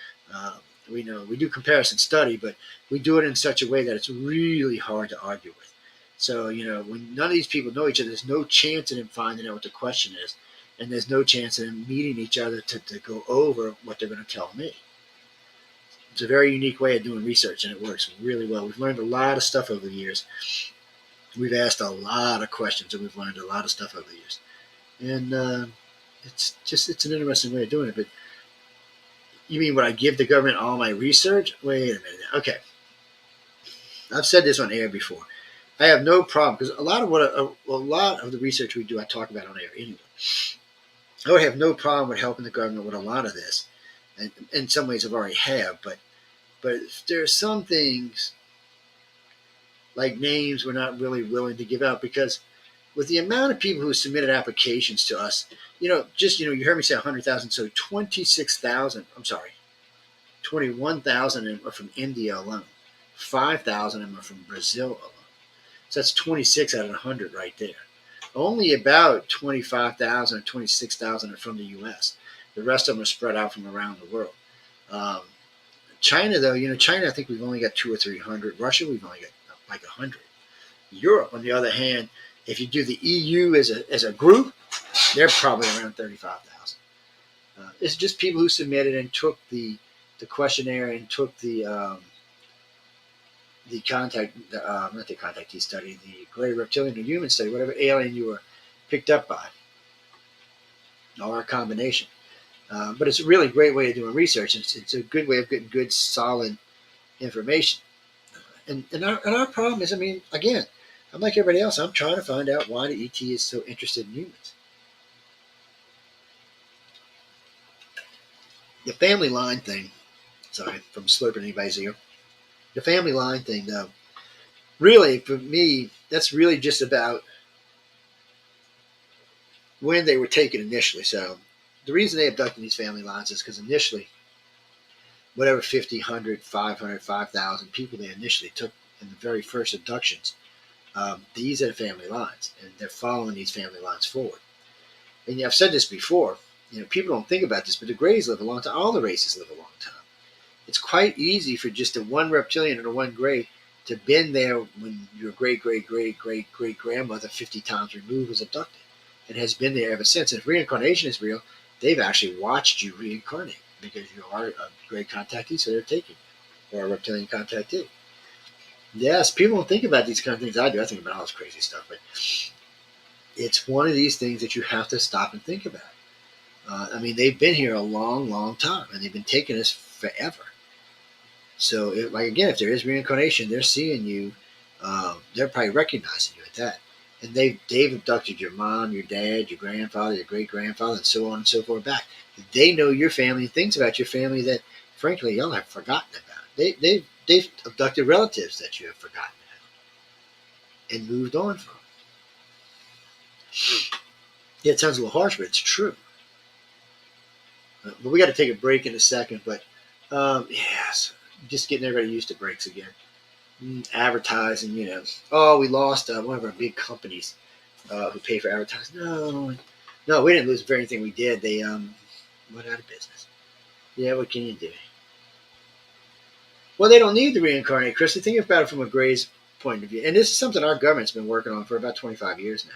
We do comparison study, but we do it in such a way that it's really hard to argue with. So, when none of these people know each other, there's no chance of them finding out what the question is, and there's no chance of them meeting each other to go over what they're going to tell me. It's a very unique way of doing research, and it works really well. We've learned a lot of stuff over the years. We've asked a lot of questions, and we've learned a lot of stuff over the years. And it's an interesting way of doing it. But you mean would I give the government all my research? Wait a minute. Okay. I've said this on air before. I have no problem because a lot of the research we do, I talk about on air anyway. I would have no problem with helping the government with a lot of this, and in some ways, I've already have. But there are some things like names we're not really willing to give out because with the amount of people who submitted applications to us, you heard me say 100,000, so 21,000 of them are from India alone. 5,000 of them are from Brazil alone. So that's 26 out of 100 right there. Only about 25,000 or 26,000 are from the U.S. The rest of them are spread out from around the world. China, though, China, I think we've only got 200 or 300. Russia, we've only got like 100. Europe, on the other hand, if you do the EU as a group, they're probably around 35,000. It's just people who submitted and took the questionnaire and took the contactee study, the gray reptilian or human study, whatever alien you were picked up by, or a combination. But it's a really great way of doing research. It's a good way of getting good, solid information. And our problem is, again, I'm like everybody else. I'm trying to find out why the ET is so interested in humans. The family line thing, sorry, from slurping anybody's ear. The family line thing, though, really, for me, that's really just about when they were taken initially. So the reason they abducted these family lines is because initially, whatever 50, 100, 500, 5,000 people they initially took in the very first abductions, these are the family lines, and they're following these family lines forward. And I've said this before, people don't think about this, but the Greys live a long time. All the races live a long time. It's quite easy for just a one reptilian or one Grey to been there when your great-great-great-great-great-grandmother 50 times removed was abducted and has been there ever since. And if reincarnation is real, they've actually watched you reincarnate because you are a Grey contactee, so they're taking you, or a reptilian contactee. Yes, people don't think about these kind of things. I do. I think about all this crazy stuff, but it's one of these things that you have to stop and think about. They've been here a long, long time, and they've been taking us forever. So, if there is reincarnation, they're seeing you. They're probably recognizing you at that. And they've abducted your mom, your dad, your grandfather, your great-grandfather, and so on and so forth back. They know your family and things about your family that, frankly, y'all have forgotten about. They've abducted relatives that you have forgotten about and moved on from. Yeah, it sounds a little harsh, but it's true. But we got to take a break in a second. But yes, just getting everybody used to breaks again. Advertising, we lost one of our big companies who pay for advertising. No, we didn't lose for anything we did. They went out of business. Yeah, what can you do? Well, they don't need to reincarnate, Chris. Think about it from a Gray's point of view. And this is something our government's been working on for about 25 years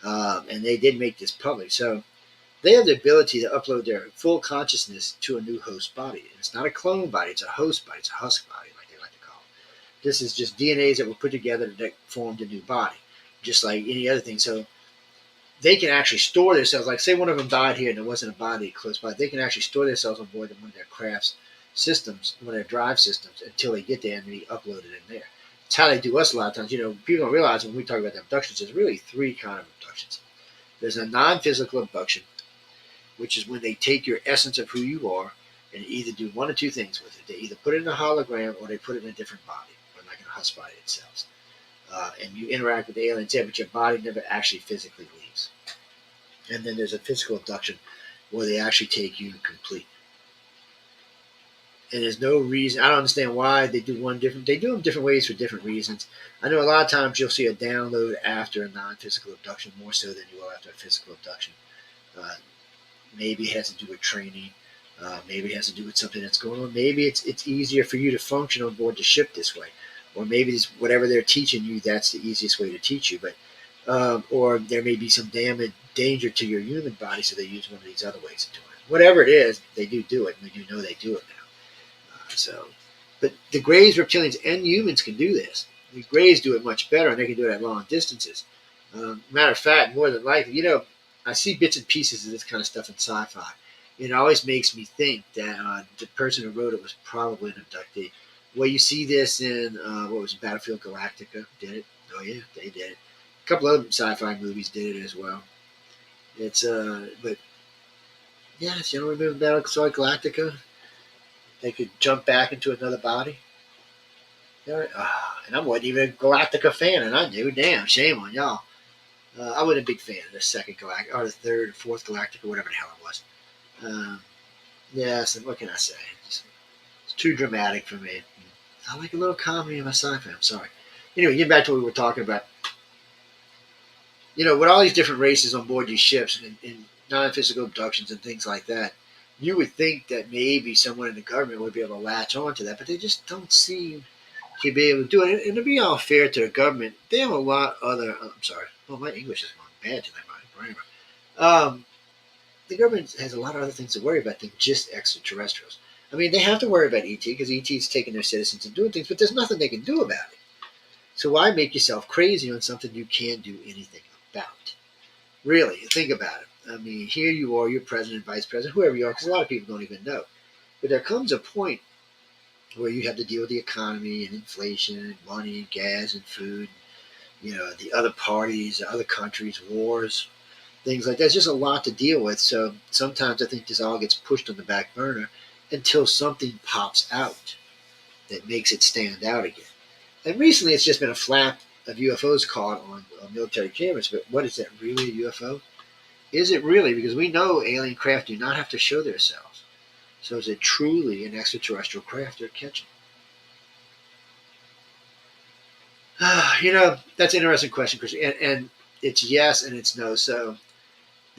now. And they did make this public. So they have the ability to upload their full consciousness to a new host body. And it's not a clone body. It's a host body. It's a husk body, like they like to call it. This is just DNAs that were put together that formed a new body, just like any other thing. So they can actually store their cells. Like, say one of them died here and there wasn't a body close by. They can actually store their cells on board one of their crafts systems, one of their drive systems, until they get there and be uploaded in there. It's how they do us a lot of times. People don't realize when we talk about the abductions, there's really three kinds of abductions. There's a non-physical abduction, which is when they take your essence of who you are and either do one or two things with it. They either put it in a hologram or they put it in a different body, or like a husk body itself. And you interact with the aliens there, but your body never actually physically leaves. And then there's a physical abduction where they actually take you complete. And there's no reason, I don't understand why they do they do them different ways for different reasons. I know a lot of times you'll see a download after a non-physical abduction more so than you will after a physical abduction. Maybe it has to do with training. Maybe it has to do with something that's going on. Maybe it's easier for you to function on board the ship this way, or maybe it's whatever they're teaching you, that's the easiest way to teach you. But or there may be some danger to your human body, so they use one of these other ways of doing it. Whatever it is, they do it, and we do know they do it now. But the Greys, reptilians, and humans can do this. The Greys do it much better, and they can do it at long distances. Matter of fact, more than likely, I see bits and pieces of this kind of stuff in sci-fi. It always makes me think that the person who wrote it was probably an abductee. Well, you see this in what was it, Battlefield Galactica? Did it? Oh yeah, they did it. A couple other sci-fi movies did it as well. It's but yes, you don't remember Battlefield Galactica? They could jump back into another body. And I wasn't even a Galactica fan, and I knew. Damn, shame on y'all. I wasn't a big fan of the second Galactica, or the third, fourth Galactica, whatever the hell it was. So what can I say? It's too dramatic for me. I like a little comedy in my sci-fi. I'm sorry. Anyway, getting back to what we were talking about. With all these different races on board these ships and non-physical abductions and things like that, you would think that maybe someone in the government would be able to latch on to that, but they just don't seem to be able to do it. And to be all fair to the government, they have a lot other. I'm sorry. Well, my English is going bad tonight, my grammar. The government has a lot of other things to worry about than just extraterrestrials. I mean, they have to worry about ET because ET is taking their citizens and doing things, but there's nothing they can do about it. So why make yourself crazy on something you can't do anything about? Really, think about it. I mean, here you are, you're president, vice president, whoever you are, because a lot of people don't even know. But there comes a point where you have to deal with the economy and inflation and money and gas and food, the other parties, other countries, wars, things like that. It's just a lot to deal with. So sometimes I think this all gets pushed on the back burner until something pops out that makes it stand out again. And recently it's just been a flap of UFOs caught on military cameras. But what is that, really a UFO? Is it really? Because we know alien craft do not have to show themselves. So is it truly an extraterrestrial craft they're catching? That's an interesting question, Chris. And it's yes and it's no. So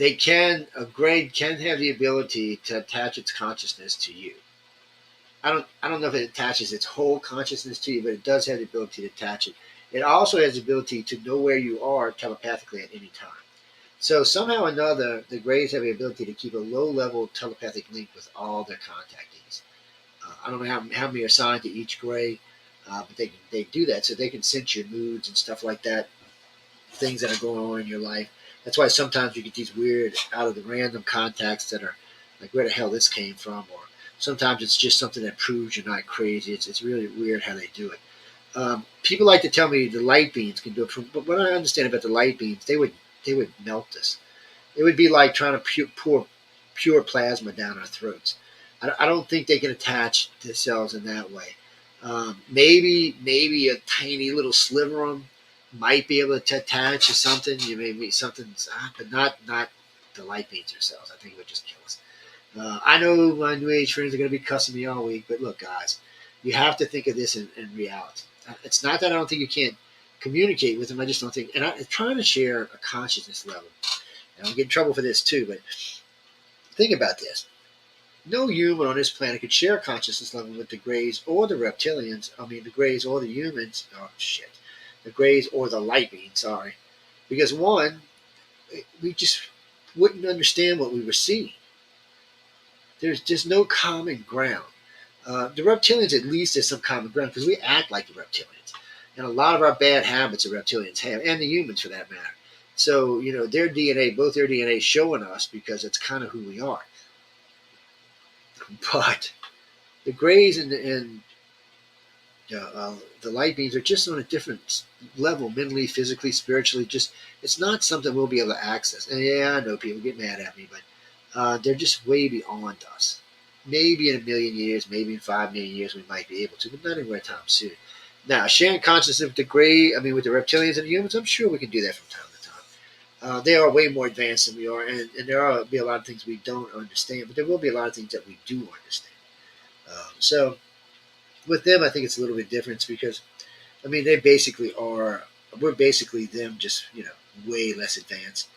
a grade can have the ability to attach its consciousness to you. I don't know if it attaches its whole consciousness to you, but it does have the ability to attach it. It also has the ability to know where you are telepathically at any time. So somehow or another, the Greys have the ability to keep a low-level telepathic link with all their contactees. I don't know how many are assigned to each Grey, but they do that, so they can sense your moods and stuff like that, things that are going on in your life. That's why sometimes you get these weird, out of the random contacts that are like, where the hell this came from, or sometimes it's just something that proves you're not crazy. It's really weird how they do it. People like to tell me the light beams can do it, but what I understand about the light beams, they would melt us. It would be like trying to pour pure plasma down our throats. I don't think they can attach themselves in that way. Maybe a tiny little sliver of them might be able to attach to something. You may be something, but not the light beams themselves. I think it would just kill us. I know my New Age friends are going to be cussing me all week, but look, guys, you have to think of this in reality. It's not that I don't think you can't communicate with them. I just don't think, and I'm trying to share a consciousness level. And I'll get in trouble for this too, but think about this. No human on this planet could share a consciousness level with the Greys or the reptilians. I mean, the Greys or the humans. Oh, shit. The Greys or the light beings, sorry. Because one, we just wouldn't understand what we were seeing. There's just no common ground. The reptilians, at least, there's some common ground because we act like the reptilians. And a lot of our bad habits the reptilians have, and the humans for that matter. So, their DNA, both their DNA showing us because it's kind of who we are. But the Greys and the light beings are just on a different level, mentally, physically, spiritually. Just, it's not something we'll be able to access. And yeah, I know people get mad at me, but they're just way beyond us. Maybe in 1 million years, maybe in 5 million years, we might be able to, but not anywhere time soon. Now, sharing consciousness with the with the reptilians and the humans, I'm sure we can do that from time to time. They are way more advanced than we are, and there will be a lot of things we don't understand, but there will be a lot of things that we do understand. So with them, I think it's a little bit different because, they basically are, we're basically them, just, way less advanced.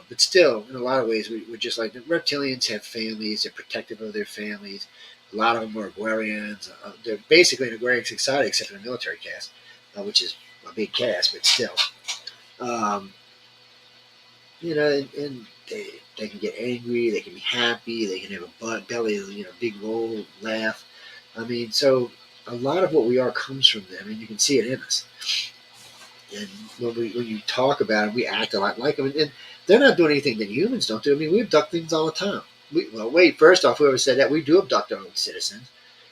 But still, in a lot of ways, we're just like the reptilians have families. They're protective of their families. A lot of them are Aquarians. They're basically an Aquarian society, except for the military caste, which is a big caste, but still. Um, and they can get angry. They can be happy. They can have a belly, big roll, laugh. I mean, so a lot of what we are comes from them, and you can see it in us. And when you talk about them, we act a lot like them. And they're not doing anything that humans don't do. I mean, we abduct things all the time. First off, whoever said that, we do abduct our own citizens.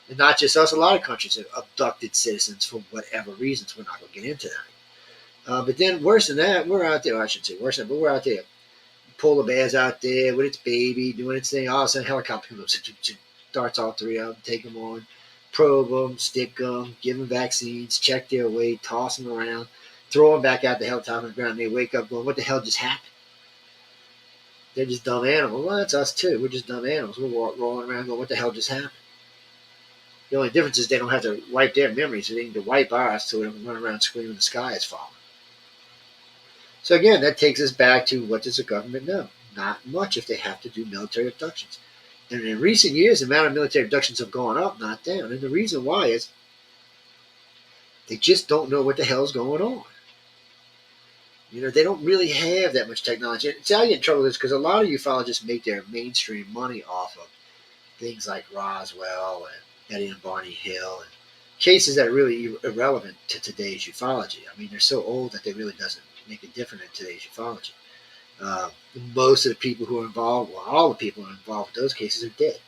And not just us, a lot of countries have abducted citizens for whatever reasons. We're not going to get into that. But then worse than that, we're out there, I should say worse than that, but we're out there. Polar bear's out there with its baby, doing its thing. All of a sudden, a helicopter comes up, starts all three of them, take them on, probe them, stick them, give them vaccines, check their weight, toss them around, throw them back out the hilltop on the ground. And they wake up going, what the hell just happened? They're just dumb animals. Well, that's us too. We're just dumb animals. We're rolling around going, what the hell just happened? The only difference is they don't have to wipe their memories. So they need to wipe ours so we don't run around screaming the sky is falling. So again, that takes us back to what does the government know? Not much if they have to do military abductions. And in recent years, the amount of military abductions have gone up, not down. And the reason why is they just don't know what the hell's going on. They don't really have that much technology. And see, I get in trouble with this because a lot of ufologists make their mainstream money off of things like Roswell and Eddie and Barney Hill and cases that are really irrelevant to today's ufology. I mean, they're so old that they really doesn't make a difference in today's ufology. Most of the people who are involved, well, all the people who are involved with those cases are dead.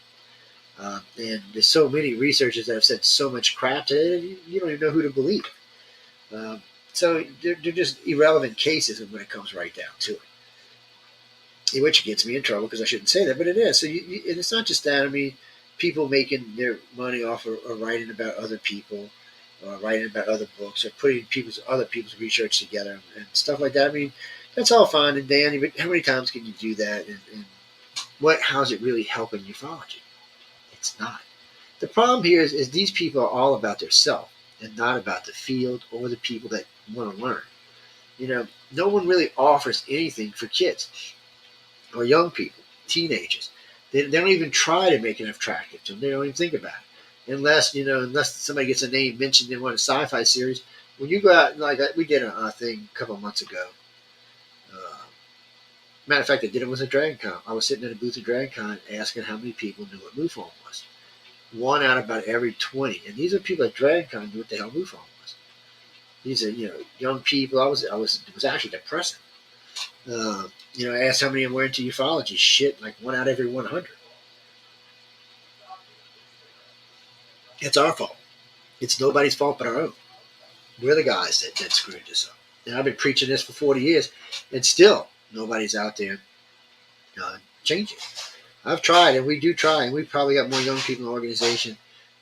And there's so many researchers that have said so much crap today, you don't even know who to believe. So they're just irrelevant cases when it comes right down to it. Which gets me in trouble because I shouldn't say that, but it is. So and it's not just that. I mean, people making their money off of writing about other people, or writing about other books, or putting other people's research together and stuff like that. I mean, that's all fine and dandy, but how many times can you do that? And how's it really helping ufology? It's not. The problem here is these people are all about their self and not about the field or the people that want to learn. No one really offers anything for kids or young people, teenagers. They don't even try to make it attractive to them. They don't even think about it. Unless somebody gets a name mentioned in one of the sci-fi series. When you go out, like we did a thing a couple of months ago. Matter of fact, I did it with a DragonCon. I was sitting in a booth at DragonCon asking how many people knew what MUFON was. One out of about every 20. And these are people at DragonCon knew what the hell MUFON was. These are, young people. It was actually depressing. I asked how many of them were into ufology. Shit, like 1 out of every 100. It's our fault. It's nobody's fault but our own. We're the guys that screwed this up. And I've been preaching this for 40 years, and still nobody's out there changing. I've tried, and we do try, and we've probably got more young people in the organization,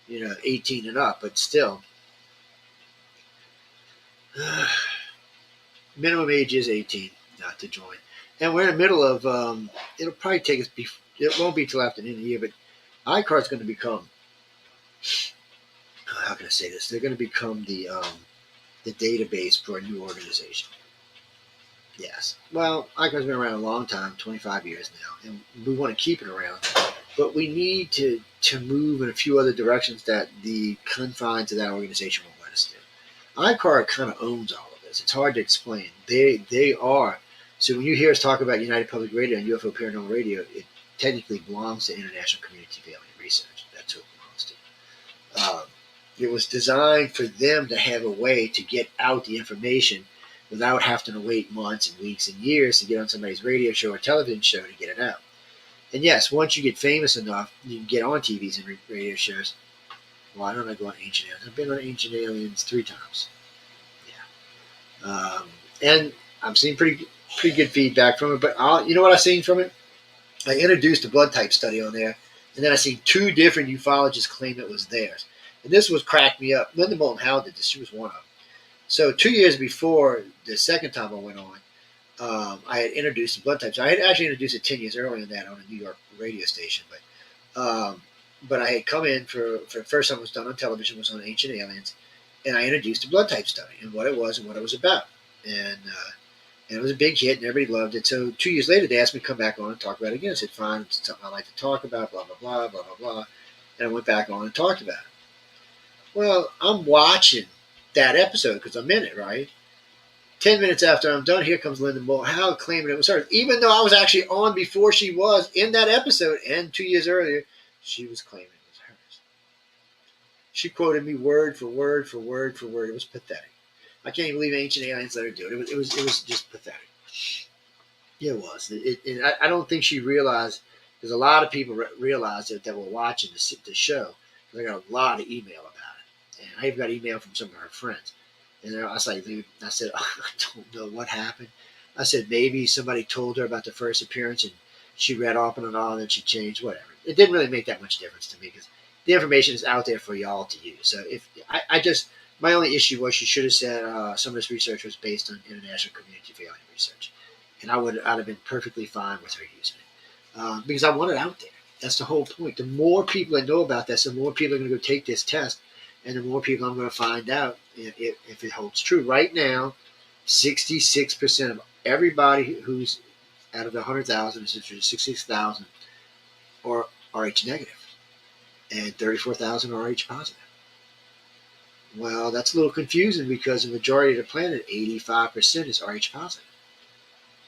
18 and up, but still. Minimum age is 18 not to join. And we're in the middle of, it'll probably take us, it won't be till after the end of the year, but ICAR's going to become, how can I say this? They're going to become the database for a new organization. Yes. Well, ICAR's been around a long time, 25 years now, and we want to keep it around. But we need to move in a few other directions that the confines of that organization won't let us do. ICAR kind of owns all of this. It's hard to explain. They are. So when you hear us talk about United Public Radio and UFO Paranormal Radio, it technically belongs to International Community Family Research. That's who it belongs to. It was designed for them to have a way to get out the information without having to wait months and weeks and years to get on somebody's radio show or television show to get it out. And yes, once you get famous enough, you can get on TVs and radio shows. Well, I don't know, go on Ancient Aliens. I've been on Ancient Aliens 3 times. Yeah. And I'm seeing pretty good feedback from it. But you know what I've seen from it? I introduced a blood type study on there, and then I seen 2 different ufologists claim it was theirs. And this was cracked me up. Linda Moulton Howe did this. She was one of them. So 2 years before the second time I went on, I had introduced the blood types. I had actually introduced it 10 years earlier than that on a New York radio station. But I had come in for the first time it was done on television, was on Ancient Aliens, and I introduced the blood type study and what it was and what it was about. And And it was a big hit, and everybody loved it. So 2 years later, they asked me to come back on and talk about it again. I said, fine, it's something I like to talk about, blah, blah, blah, blah, blah, blah. And I went back on and talked about it. Well, I'm watching that episode because I'm in it, right? 10 minutes after I'm done, here comes Linda Moore. How claiming it was hers. Even though I was actually on before she was in that episode, and 2 years earlier, she was claiming it was hers. She quoted me word for word for word for word. It was pathetic. I can't even believe Ancient Aliens let her do it. It was just pathetic. Yeah, it was. I don't think she realized, because a lot of people realized that were watching the show. I got a lot of email about it. And I even got email from some of her friends. And I was like, dude, I said, oh, I don't know what happened. I said, maybe somebody told her about the first appearance and she read off and on and she changed, whatever. It didn't really make that much difference to me because the information is out there for y'all to use. So if I just, my only issue was she should have said some of this research was based on international community failure research. And I'd have been perfectly fine with her using it because I want it out there. That's the whole point. The more people that know about this, the more people are going to go take this test, and the more people I'm going to find out if it holds true. Right now, 66% of everybody who's out of the 100,000, 66,000 are Rh negative, and 34,000 are Rh positive. Well, that's a little confusing because the majority of the planet, 85%, is Rh positive.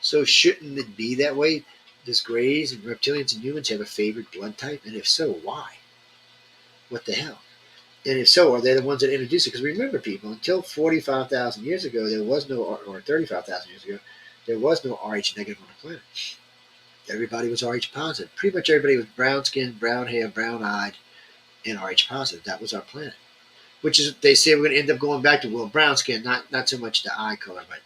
So shouldn't it be that way? Does Greys and reptilians and humans have a favorite blood type? And if so, why? What the hell? And if so, are they the ones that introduced it? Because remember, people, until 45,000 years ago, there was no, or 35,000 years ago, there was no Rh negative on the planet. Everybody was Rh positive. Pretty much everybody was brown skin, brown hair, brown eyed, and Rh positive. That was our planet. Which is, they say we're going to end up going back to, well, brown skin, not so much the eye color, but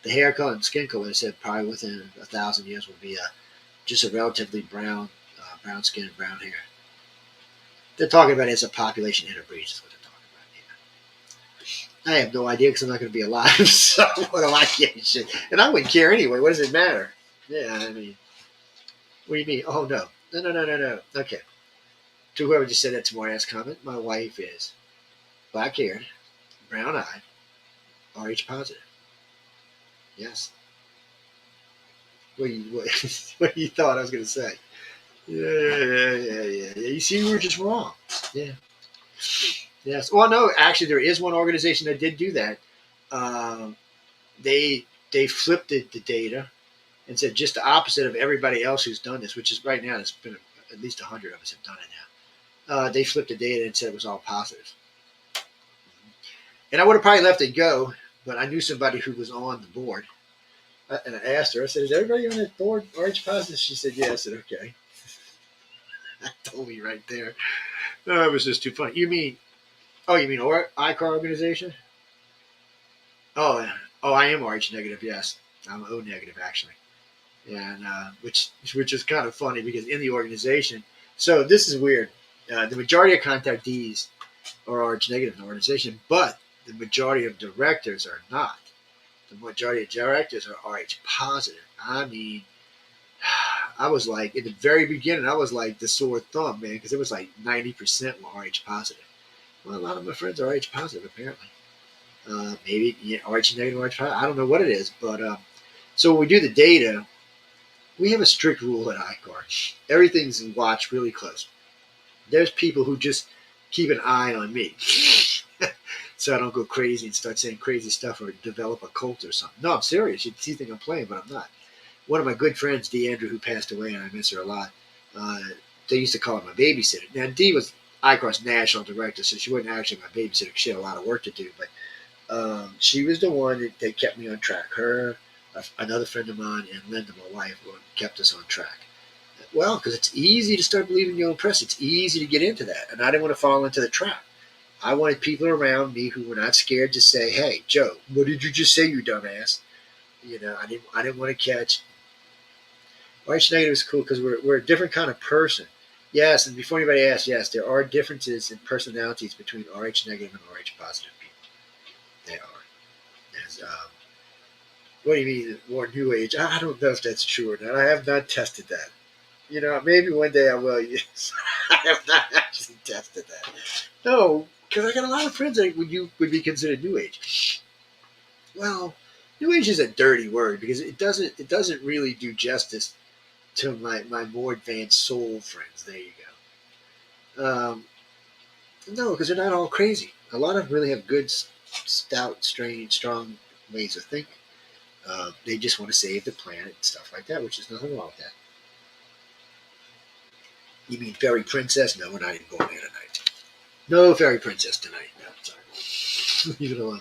the hair color and skin color. They said probably within 1,000 years will be just a relatively brown skin and brown hair. They're talking about it as a population interbreeds is what they're talking about. Yeah. I have no idea because I'm not going to be alive. So what do I give a shit? And I wouldn't care anyway. What does it matter? Yeah, I mean, what do you mean? Oh, no. No. Okay. To whoever just said that to my ass comment, my wife is black haired, brown eyed, Rh positive. Yes. What do you thought I was going to say? Yeah. You see, we were just wrong. Yeah. Yes. Well, no, actually, there is one organization that did do that. They flipped the data and said just the opposite of everybody else who's done this, which is right now, there's been at least 100 of us have done it now. They flipped the data and said it was all positive. And I would have probably let it go, but I knew somebody who was on the board. And I asked her, I said, is everybody on that board Rh positive? She said, yeah. I said, okay. That told me right there. No, it was just too funny. You mean ICAR organization? Oh, I am Rh negative, yes. I'm O negative, actually. And which is kind of funny because in the organization, so this is weird. The majority of contactees are Rh negative in the organization, but the majority of directors are not. The majority of directors are Rh positive. I mean, I was like, in the very beginning, I was like the sore thumb, man, because it was like 90% were Rh positive. Well, a lot of my friends are Rh positive, apparently. Maybe Rh negative, Rh positive. I don't know what it is, but so when we do the data, we have a strict rule at ICAR. Everything's watched really close. There's people who just keep an eye on me. So I don't go crazy and start saying crazy stuff or develop a cult or something. No, I'm serious. You think I'm playing, but I'm not. One of my good friends, Dee Andrew, who passed away, and I miss her a lot, they used to call her my babysitter. Now, Dee was ICAR's national director, so she wasn't actually my babysitter because she had a lot of work to do. But she was the one that kept me on track. Her, another friend of mine, and Linda, my wife, kept us on track. Well, because it's easy to start believing your own press. It's easy to get into that. And I didn't want to fall into the trap. I wanted people around me who were not scared to say, hey, Joe, what did you just say, you dumbass? You know, I didn't want to catch. Rh negative is cool because we're a different kind of person. Yes, and before anybody asks, yes, there are differences in personalities between Rh negative and Rh positive people. There are. There's, what do you mean, more new age? I don't know if that's true or not. I have not tested that. You know, maybe one day I will. Yes. I have not actually tested that. No, because I got a lot of friends that would be considered new age. Well, New Age is a dirty word because it doesn't really do justice to my more advanced soul friends. There you go. No, because they're not all crazy. A lot of them really have good, stout, strange, strong ways of thinking. They just want to save the planet and stuff like that, which is nothing wrong with that. You mean fairy princess? No, we're not even going there tonight. No fairy princess tonight. No, sorry. Leave it alone.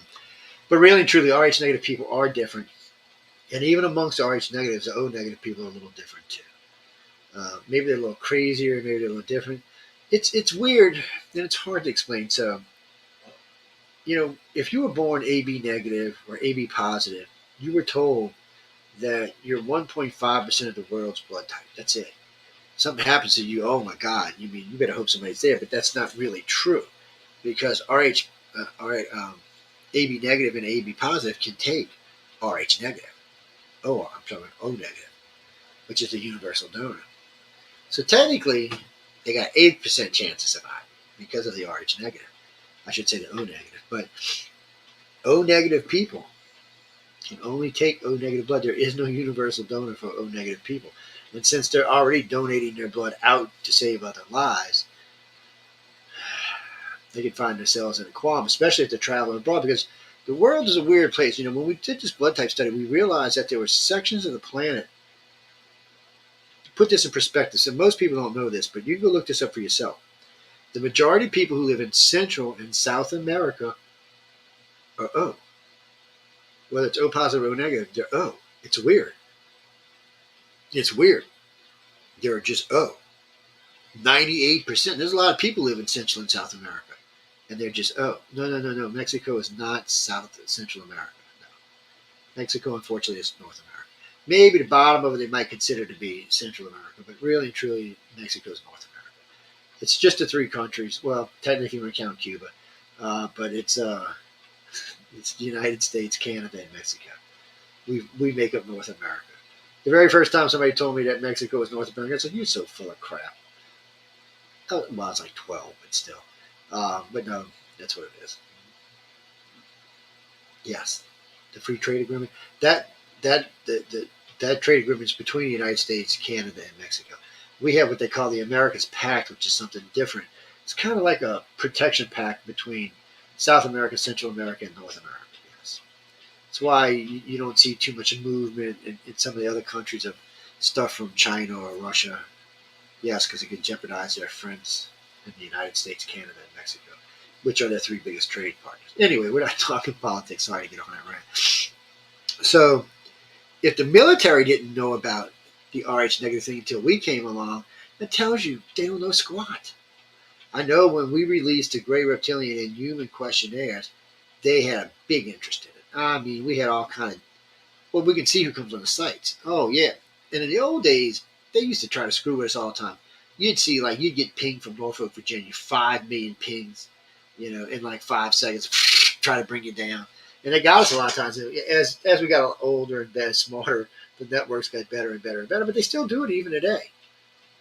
But really and truly, RH negative people are different. And even amongst RH negatives, the O negative people are a little different too. Maybe they're a little crazier, maybe they're a little different. It's weird and it's hard to explain. So, if you were born AB negative or AB positive, you were told that you're 1.5% of the world's blood type. That's it. Something happens to you, oh my God, you better hope somebody's there, but that's not really true because AB negative and AB positive can take RH negative. Oh, I'm talking O negative, which is the universal donor. So technically, they got 8% chance of surviving because of the RH negative. I should say the O negative, but O negative people can only take O negative blood. There is no universal donor for O negative people. And since they're already donating their blood out to save other lives, they can find themselves in a qualm, especially if they're traveling abroad, because the world is a weird place. When we did this blood type study, we realized that there were sections of the planet. To put this in perspective, so most people don't know this, but you can go look this up for yourself. The majority of people who live in Central and South America are O. Whether it's O positive or O negative, they're O. It's weird. It's weird. They're just O. 98%. There's a lot of people live in Central and South America, and they're just no. Mexico is not South Central America. No, Mexico, unfortunately, is North America. Maybe the bottom of it they might consider to be Central America, but really and truly, Mexico is North America. It's just the three countries. Well, technically, we count Cuba, but it's the United States, Canada, and Mexico. We make up North America. The very first time somebody told me that Mexico was North America, I said, "You're so full of crap." Well, I was like 12, but still. But no, that's what it is. Yes, the free trade agreement. That trade agreement is between the United States, Canada, and Mexico. We have what they call the Americas Pact, which is something different. It's kind of like a protection pact between South America, Central America, and North America. Yes. That's why you don't see too much movement in some of the other countries of stuff from China or Russia. Yes, because it could jeopardize their friends in the United States, Canada, and Mexico, which are their three biggest trade partners. Anyway, we're not talking politics. Sorry to get on that rant. So, if the military didn't know about the RH negative thing until we came along, that tells you they don't know squat. I know when we released the Gray Reptilian and Human questionnaires, they had a big interest in it. We had all kind of, well, we can see who comes on the sites. Oh, yeah. And in the old days, they used to try to screw with us all the time. You'd see, you'd get pinged from Norfolk, Virginia, 5 million pings, in 5 seconds, try to bring you down. And they got us a lot of times. As we got older and better, smarter, the networks got better and better and better, but they still do it even today.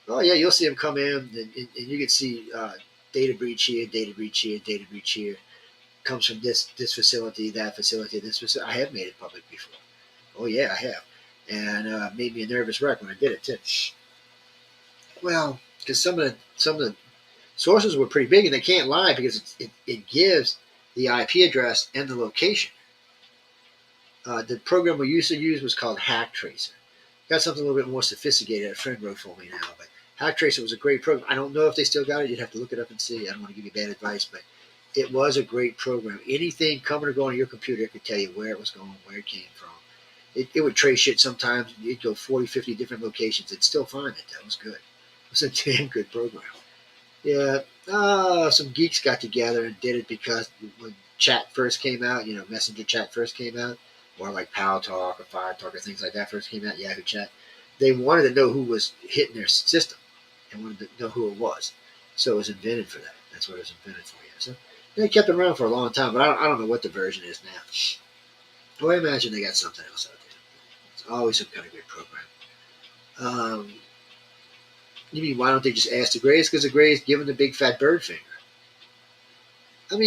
Oh, yeah, you'll see them come in, and you can see data breach here, data breach here, data breach here. Comes from this facility, that facility, this facility. I have made it public before. Oh, yeah, I have. And made me a nervous wreck when I did it, too. Well, because some of the sources were pretty big, and they can't lie because it gives the IP address and the location. The program we used to use was called Hack Tracer. Got something a little bit more sophisticated. A friend wrote for me now, but Hack Tracer was a great program. I don't know if they still got it. You'd have to look it up and see. I don't want to give you bad advice, but it was a great program. Anything coming or going on your computer, it could tell you where it was going, where it came from. It would trace shit sometimes. You'd go 40, 50 different locations. It'd still find it. That was good. It was a damn good program. Yeah, some geeks got together and did it because when chat first came out, Messenger chat first came out, or like Pow Talk or Fire Talk or things like that first came out, Yahoo Chat, they wanted to know who was hitting their system and wanted to know who it was. So it was invented for that. That's what it was invented for. Yeah. So they kept it around for a long time, but I don't know what the version is now. Well, I imagine they got something else out there. It's always some kind of great program. You mean, why don't they just ask the Greys? Because the Greys give them the big fat bird finger. All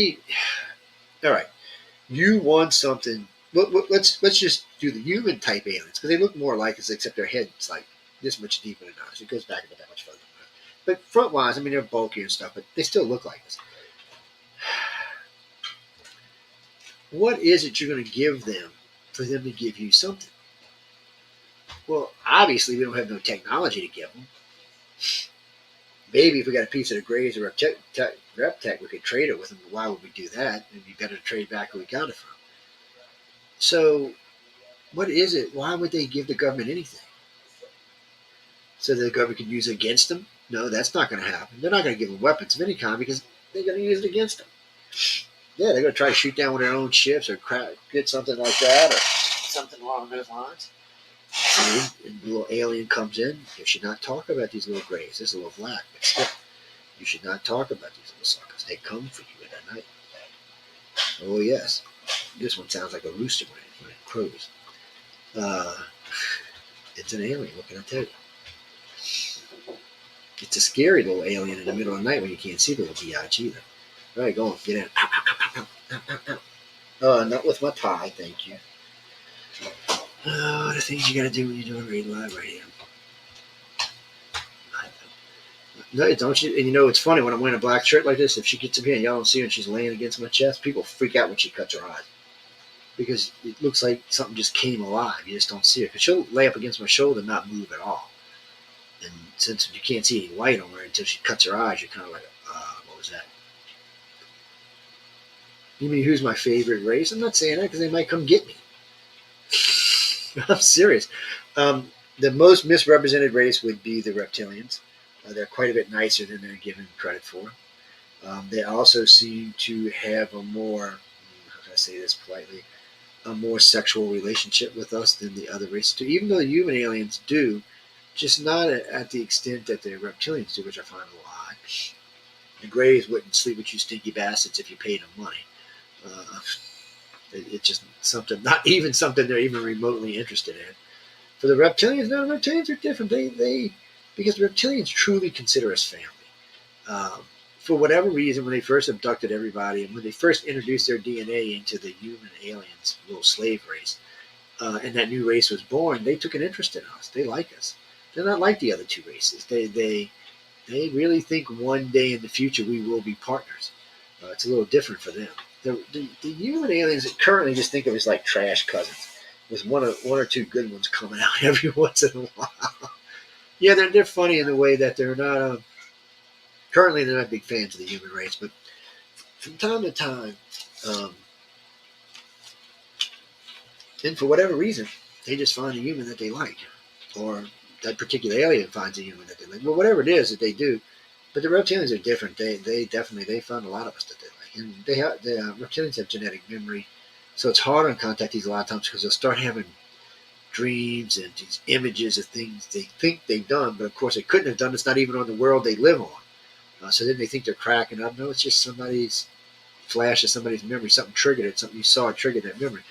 right. You want something let's just do the human type aliens because they look more like us, except their head's like this much deeper than ours. It goes back about that much further. But front wise, I mean, they're bulky and stuff, but they still look like us. What is it you're going to give them for them to give you something? Well, obviously, we don't have no technology to give them. Maybe if we got a piece of the Grays or Reptech, we could trade it with them. But why would we do that? It'd be better to trade back where we got it from. So, what is it? Why would they give the government anything? So that the government could use it against them? No, that's not going to happen. They're not going to give them weapons of any kind because they're going to use it against them. Yeah, they're going to try to shoot down with their own ships or get something like that or something along those lines. And the little alien comes in. You should not talk about these little Grays. This is a little black, but still, you should not talk about these little suckers. They come for you at night. Oh, yes. This one sounds like a rooster when it crows. It's an alien. What can I tell you? It's a scary little alien in the middle of the night when you can't see the little biatch either. All right, go on. Get in. Ow, ow, ow, ow, ow, ow, ow. Not with my tie, thank you. The things you got to do when you're doing read live right here. No, don't you? And you know, it's funny when I'm wearing a black shirt like this, if she gets up here and y'all don't see her and she's laying against my chest, people freak out when she cuts her eyes. Because it looks like something just came alive. You just don't see her. Because she'll lay up against my shoulder and not move at all. And since you can't see any white on her until she cuts her eyes, you're kind of like, what was that? You mean who's my favorite race? I'm not saying that because they might come get me. I'm serious. The most misrepresented race would be the reptilians. They're quite a bit nicer than they're given credit for. They also seem to have a more, how can I say this politely, a more sexual relationship with us than the other races do. Even though the human aliens do, just not at the extent that the reptilians do, which I find a little odd. The Greys wouldn't sleep with you stinky bastards if you paid them money. It's just something, not even something they're even remotely interested in. For the reptilians, no, the reptilians are different. Because the reptilians truly consider us family. For whatever reason, when they first abducted everybody and when they first introduced their DNA into the human aliens, little slave race, and that new race was born, they took an interest in us. They like us. They're not like the other two races. They really think one day in the future we will be partners. It's a little different for them. The human aliens currently just think of as like trash cousins, with one or two good ones coming out every once in a while. Yeah, they're funny in the way that they're not. Currently, they're not big fans of the human race, but from time to time, and for whatever reason, they just find a human that they like, or that particular alien finds a human that they like. Well, whatever it is that they do, but the reptilians are different. They definitely find a lot of us that they like, and the reptilians have genetic memory, so it's hard on contactees a lot of times because they'll start having dreams and these images of things they think they've done, but of course they couldn't have done. It's not even on the world they live on. So then they think they're cracking up. No, it's just somebody's flash of somebody's memory. Something triggered it. Something you saw triggered that memory.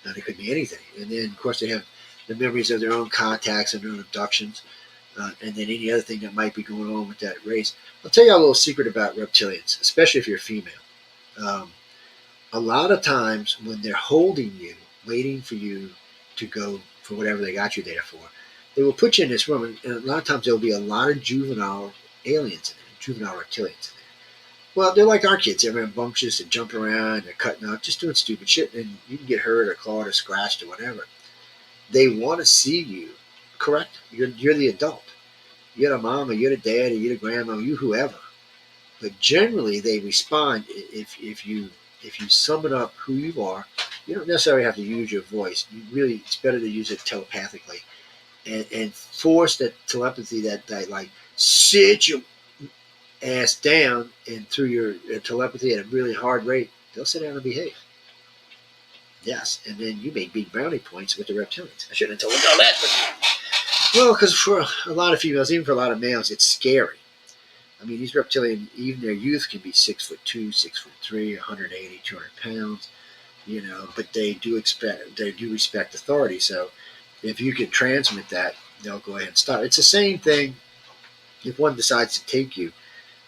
And it could be anything. And then, of course, they have the memories of their own contacts and their own abductions, and then any other thing that might be going on with that race. I'll tell you a little secret about reptilians, especially if you're female. A lot of times when they're holding you, waiting for you to go for whatever they got you there for, they will put you in this room, and a lot of times there will be a lot of juvenile aliens in there, juvenile reptilians in there. Well, they're like our kids. They're rambunctious and jumping around, they're cutting up, just doing stupid shit, and you can get hurt or clawed or scratched or whatever. They want to see you correct. You're the adult. You're the mama, you're the daddy, you're the grandma, you whoever. But generally, they respond if you sum it up who you are. You don't necessarily have to use your voice. It's better to use it telepathically, and force that telepathy that like sit your ass down, and through your telepathy at a really hard rate, they'll sit down and behave. Yes, and then you make big brownie points with the reptilians. I shouldn't have told you all that, but well, because for a lot of females, even for a lot of males, it's scary. I mean, these reptilians, even their youth can be 6'2", 6'3", 180, 200 pounds. You know, but they do respect authority. So if you can transmit that, they'll go ahead and stop. It's the same thing if one decides to take you,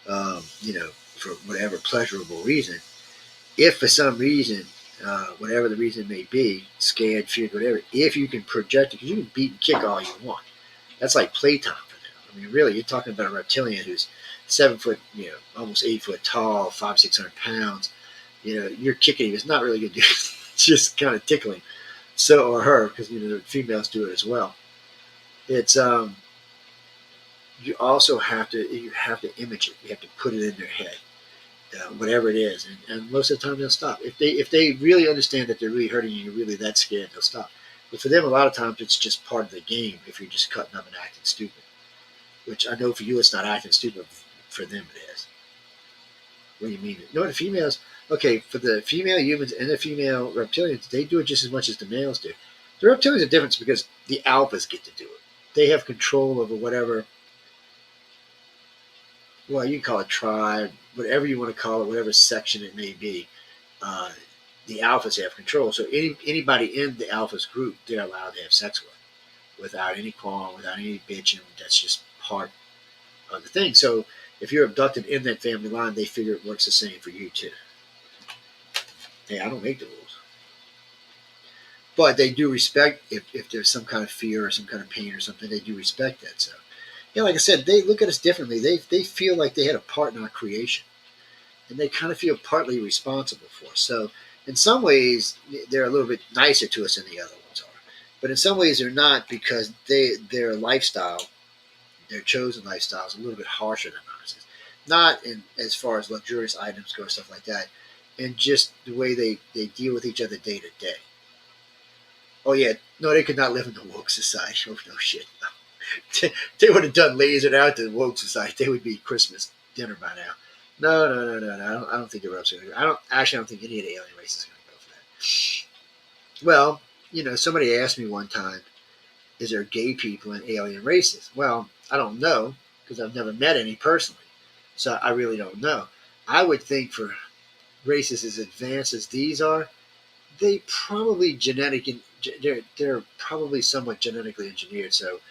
for whatever pleasurable reason. If for some reason whatever the reason may be, scared, feared, whatever, if you can project it, because you can beat and kick all you want. That's like playtime for them. I mean, really, you're talking about a reptilian who's 7 foot, almost 8 foot tall, 500-600 pounds. You're kicking him. It's not really going to do it. It's just kind of tickling. So, or her, because, the females do it as well. It's, you also have to image it. You have to put it in their head. Whatever it is, and most of the time they'll stop. If they really understand that they're really hurting you, you're really that scared, they'll stop. But for them, a lot of times it's just part of the game. If you're just cutting up and acting stupid, which I know for you it's not acting stupid, for them it is. What do you mean? No, the females. Okay, for the female humans and the female reptilians, they do it just as much as the males do. The reptilians are different because the alphas get to do it. They have control over whatever. Well, you can call it tribe, whatever you want to call it, whatever section it may be. The alphas have control. So anybody in the alphas group, they're allowed to have sex with, without any quarrel, without any bitching. That's just part of the thing. So if you're abducted in that family line, they figure it works the same for you too. Hey, I don't make the rules. But they do respect, if there's some kind of fear or some kind of pain or something, they do respect that. So, like I said, they look at us differently. They feel like they had a part in our creation. And they kind of feel partly responsible for us. So in some ways, they're a little bit nicer to us than the other ones are. But in some ways, they're not, because their lifestyle, their chosen lifestyle, is a little bit harsher than ours. Not in as far as luxurious items go, stuff like that, and just the way they deal with each other day to day. Oh yeah, no, they could not live in the woke society. Oh no shit. No. They would have done lasered out the woke society. They would be Christmas dinner by now. No. I don't think the ropes are going to go. I don't think any of the alien races are going to go for that. Well, somebody asked me one time, is there gay people in alien races? Well, I don't know, because I've never met any personally. So I really don't know. I would think for races as advanced as these are, they're probably somewhat genetically engineered. So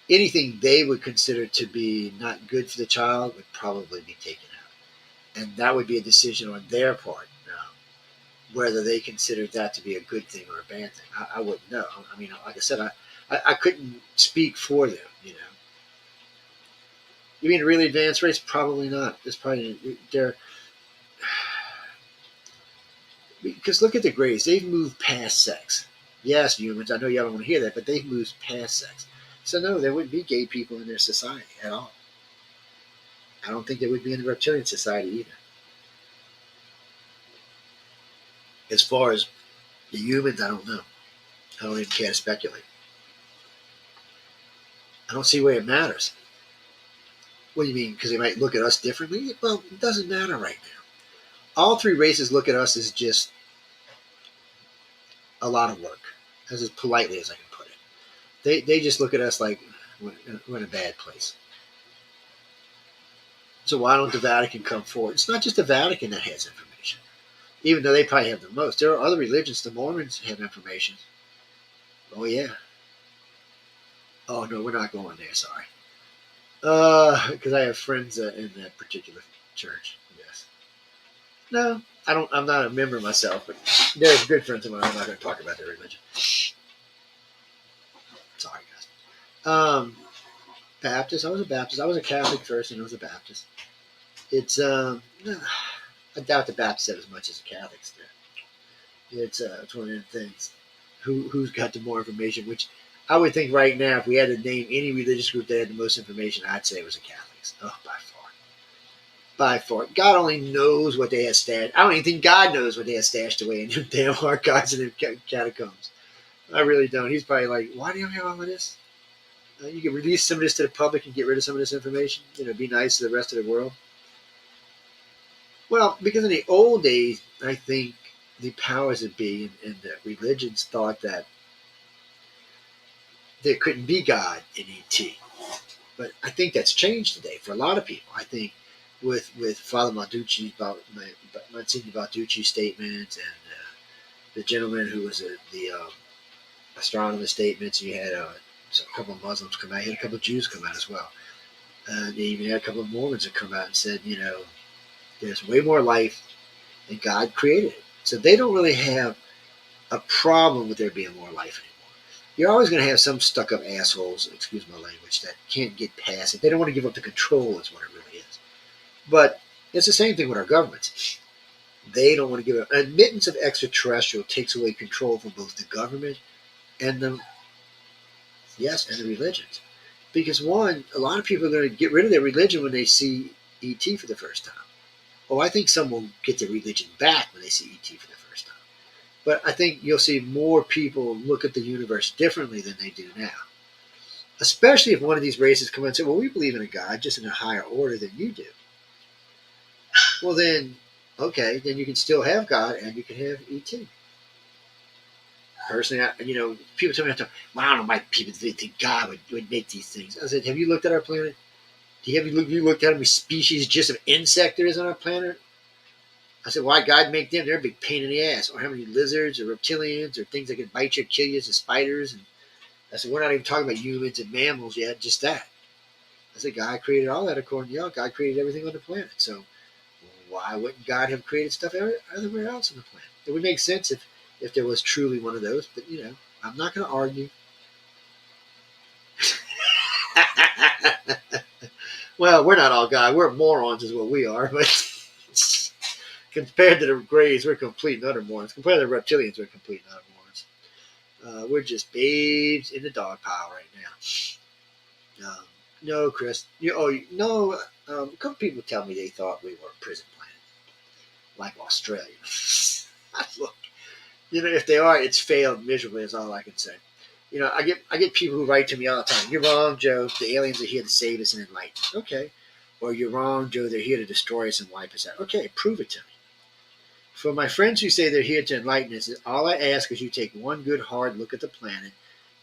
anything they would consider to be not good for the child would probably be taken out. And that would be a decision on their part, whether they considered that to be a good thing or a bad thing. I wouldn't know. I mean, like I said, I couldn't speak for them, You mean a really advanced race? Probably not. Because look at the Greys. They've moved past sex. Yes, humans, I know y'all don't want to hear that, but they've moved past sex. So no, there wouldn't be gay people in their society at all. I don't think there would be in the reptilian society either. As far as the humans, I don't know. I don't even care to speculate. I don't see where it matters. What do you mean? Because they might look at us differently? Well, it doesn't matter right now. All three races look at us as just a lot of work, as politely as I can put it. They just look at us like we're in a bad place. So why don't the Vatican come forward? It's not just the Vatican that has information, even though they probably have the most. There are other religions. The Mormons have information. Oh yeah. Oh no, we're not going there. Sorry. Because I have friends in that particular church. Yes. No, I don't. I'm not a member myself, but they're good friends of mine. I'm not going to talk about their religion. Sorry, guys. Baptist. I was a Baptist. I was a Catholic first, and I was a Baptist. It's I doubt the Baptists have as much as the Catholics do. It's one of the things. Who's got the more information? Which I would think right now, if we had to name any religious group that had the most information, I'd say it was the Catholics. Oh, by far. By far. God only knows what they have stashed. I don't even think God knows what they have stashed away in them damn archives and them catacombs. I really don't. He's probably like, why do you have all of this? You can release some of this to the public and get rid of some of this information. Be nice to the rest of the world. Well, because in the old days, I think the powers that be and the religions thought that there couldn't be God in ET. But I think that's changed today for a lot of people. I think with Father Monsignor Balducci's statements and the gentleman who was the astronomer statements, you had a couple of Muslims come out. You had a couple of Jews come out as well. They even had a couple of Mormons that come out and said, there's way more life than God created. So they don't really have a problem with there being more life anymore. You're always going to have some stuck-up assholes, excuse my language, that can't get past it. They don't want to give up the control is what it really is. But it's the same thing with our governments. They don't want to give up. Admittance of extraterrestrial takes away control from both the government and the religions. Because one, a lot of people are going to get rid of their religion when they see ET for the first time. Oh, I think some will get their religion back when they see ET for the first time. But I think you'll see more people look at the universe differently than they do now. Especially if one of these races come and say, well, we believe in a God just in a higher order than you do. Well, then, okay, then you can still have God and you can have ET. Personally, people tell me, well, I don't know why people think God would make these things. I said, have you looked at our planet? Have you looked at how many species just of insect there is on our planet? I said, why God make them? They're a big pain in the ass. Or how many lizards or reptilians or things that can bite you or kill you as spiders. And I said, we're not even talking about humans and mammals yet, just that. I said, God created all that according to y'all. God created everything on the planet. So why wouldn't God have created stuff everywhere else on the planet? It would make sense if there was truly one of those. But, I'm not going to argue. Well, we're not all God. We're morons is what we are. But compared to the Greys, we're complete and utter morons. Compared to the reptilians, we're complete and utter morons. We're just babes in the dog pile right now. No, Chris. No. A couple people tell me they thought we were a prison planet, like Australia. Look, if they are, it's failed miserably. Is all I can say. I get people who write to me all the time. You're wrong, Joe. The aliens are here to save us and enlighten us. Okay. Or you're wrong, Joe. They're here to destroy us and wipe us out. Okay, prove it to me. For my friends who say they're here to enlighten us, all I ask is you take one good hard look at the planet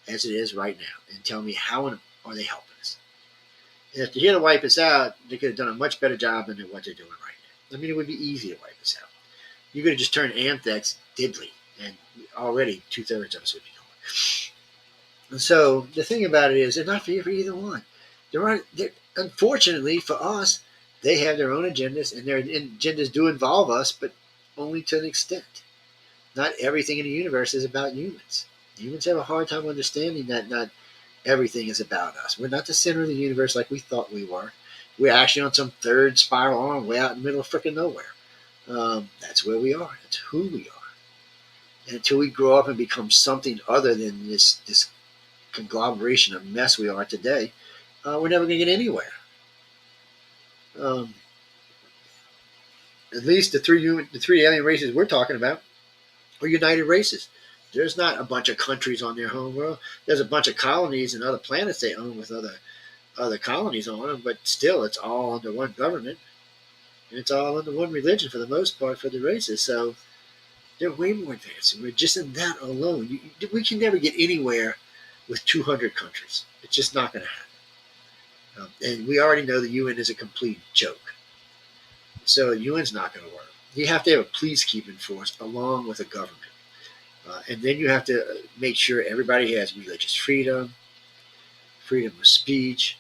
as it is right now and tell me how are they helping us. And if they're here to wipe us out, they could have done a much better job than what they're doing right now. I mean, it would be easy to wipe us out. You could have just turned anthrax deadly, and already 2/3 of us would be gone. And so the thing about it is, they're not here for either one. Unfortunately for us, they have their own agendas, and their agendas do involve us, but only to an extent. Not everything in the universe is about humans. Humans have a hard time understanding that not everything is about us. We're not the center of the universe like we thought we were. We're actually on some third spiral arm way out in the middle of freaking nowhere. That's where we are. That's who we are. And until we grow up and become something other than this conglomeration of mess we are today, we're never going to get anywhere. At least the three alien races we're talking about are united races. There's not a bunch of countries on their home world. There's a bunch of colonies and other planets they own with other colonies on them, but still it's all under one government. And it's all under one religion for the most part for the races. So they're way more advanced. And we're just in that alone. We can never get anywhere with 200 countries. It's just not going to happen. And we already know the UN is a complete joke. So the UN's not going to work. You have to have a peacekeeping force along with a government. And then you have to make sure everybody has religious freedom, freedom of speech.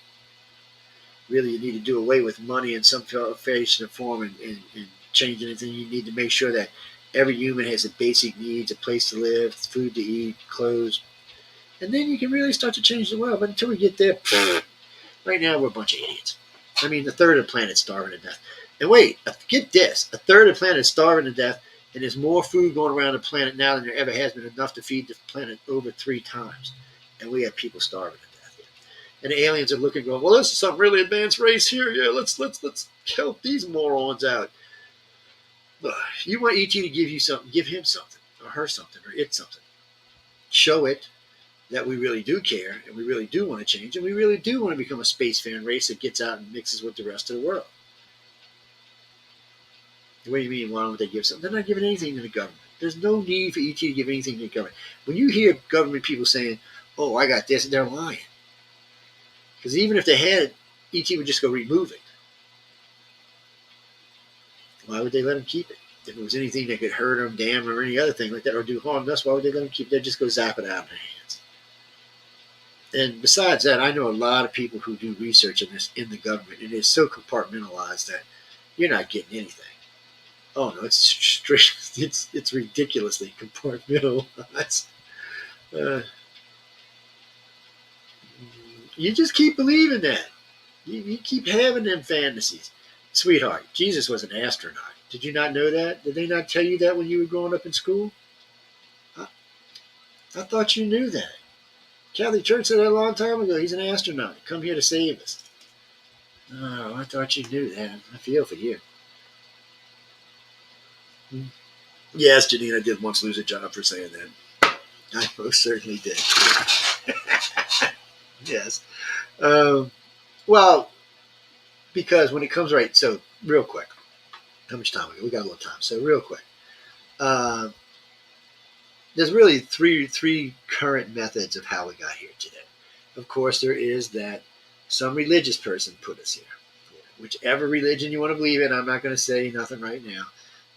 Really, you need to do away with money in some fashion or form and change anything. You need to make sure that every human has the basic needs, a place to live, food to eat, clothes. And then you can really start to change the world. But until we get there, right now we're a bunch of idiots. I mean, a third of the planet's starving to death. And wait, get this. A third of the planet is starving to death, and there's more food going around the planet now than there ever has been, enough to feed the planet over 3 times. And we have people starving to death. And the aliens are looking, going, well, this is some really advanced race here. Yeah, let's help these morons out. You want ET to give you something, give him something, or her something, or it something. Show it that we really do care, and we really do want to change, and we really do want to become a spacefaring race that gets out and mixes with the rest of the world. What do you mean, why don't they give something? They're not giving anything to the government. There's no need for ET to give anything to the government. When you hear government people saying, oh, I got this, they're lying. Because even if they had it, ET would just go remove it. Why would they let them keep it? If it was anything that could hurt them, damn them, or any other thing like that, or do harm to us, why would they let them keep it? They'd just go zap it out of their hands. And besides that, I know a lot of people who do research in this in the government, and it's so compartmentalized that you're not getting anything. Oh no, it's strict. It's ridiculously compartmentalized. Uh, you just keep believing that. You keep having them fantasies, sweetheart. Jesus was an astronaut. Did you not know that? Did they not tell you that when you were growing up in school? I, I thought you knew that. Catholic Church said that a long time ago. He's an astronaut. Come here to save us. Oh, I thought you knew that. I feel for you. Yes, Janine, I did once lose a job for saying that. I most certainly did. Yes. Well, because when it comes right, so real quick, how much time we got? We got a little time. So real quick, uh, there's really three current methods of how we got here today. Of course, there is that some religious person put us here. Whichever religion you want to believe in, I'm not going to say nothing right now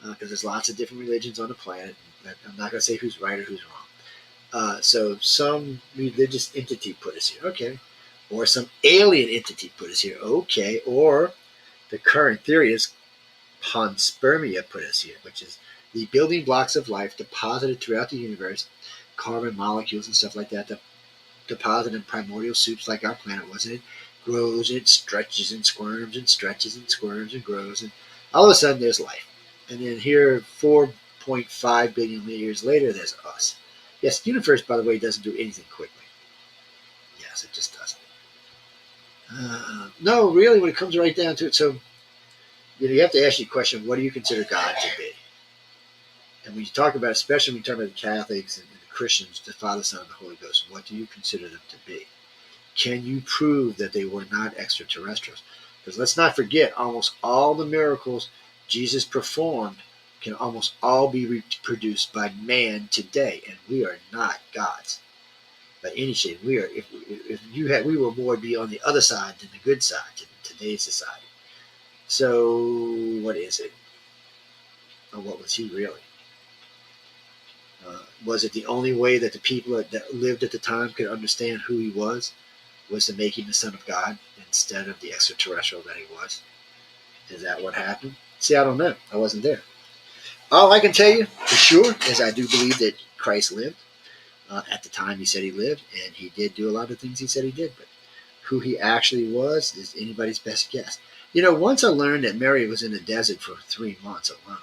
because there's lots of different religions on the planet. I'm not going to say who's right or who's wrong. So some religious entity put us here, okay, or some alien entity put us here, okay, or the current theory is panspermia put us here, which is the building blocks of life deposited throughout the universe, carbon molecules and stuff like that, deposited in primordial soups like our planet was. And it grows, and it stretches and squirms and stretches and squirms and grows, and all of a sudden there's life. And then here, 4.5 billion years later, there's us. Yes, the universe, by the way, doesn't do anything quickly. Yes, it just doesn't. No, really, when it comes right down to it, so you have to ask your question: what do you consider God to be? And when you talk about, especially when you talk about the Catholics and the Christians, the Father, Son, and the Holy Ghost, what do you consider them to be? Can you prove that they were not extraterrestrials? Because let's not forget, almost all the miracles Jesus performed can almost all be reproduced by man today, and we are not gods by any shape. We are. If you had, we will more be on the other side than the good side in today's society. So, what is it? Or what was he really? Was it the only way that the people that lived at the time could understand who he was to make him the Son of God instead of the extraterrestrial that he was? Is that what happened? See, I don't know. I wasn't there. All I can tell you for sure is I do believe that Christ lived at the time he said he lived, and he did do a lot of things he said he did, but who he actually was is anybody's best guess. Once I learned that Mary was in the desert for 3 months alone,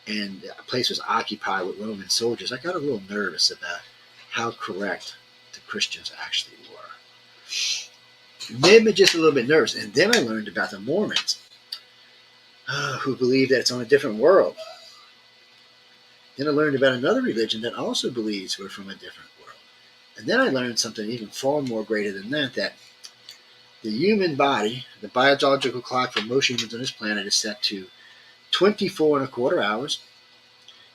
and the place was occupied with Roman soldiers, I got a little nervous about how correct the Christians actually were. Made me just a little bit nervous. And then I learned about the Mormons, who believe that it's on a different world. Then I learned about another religion that also believes we're from a different world. And then I learned something even far more greater than that the human body, the biological clock for most humans on this planet is set to 24 and a quarter hours,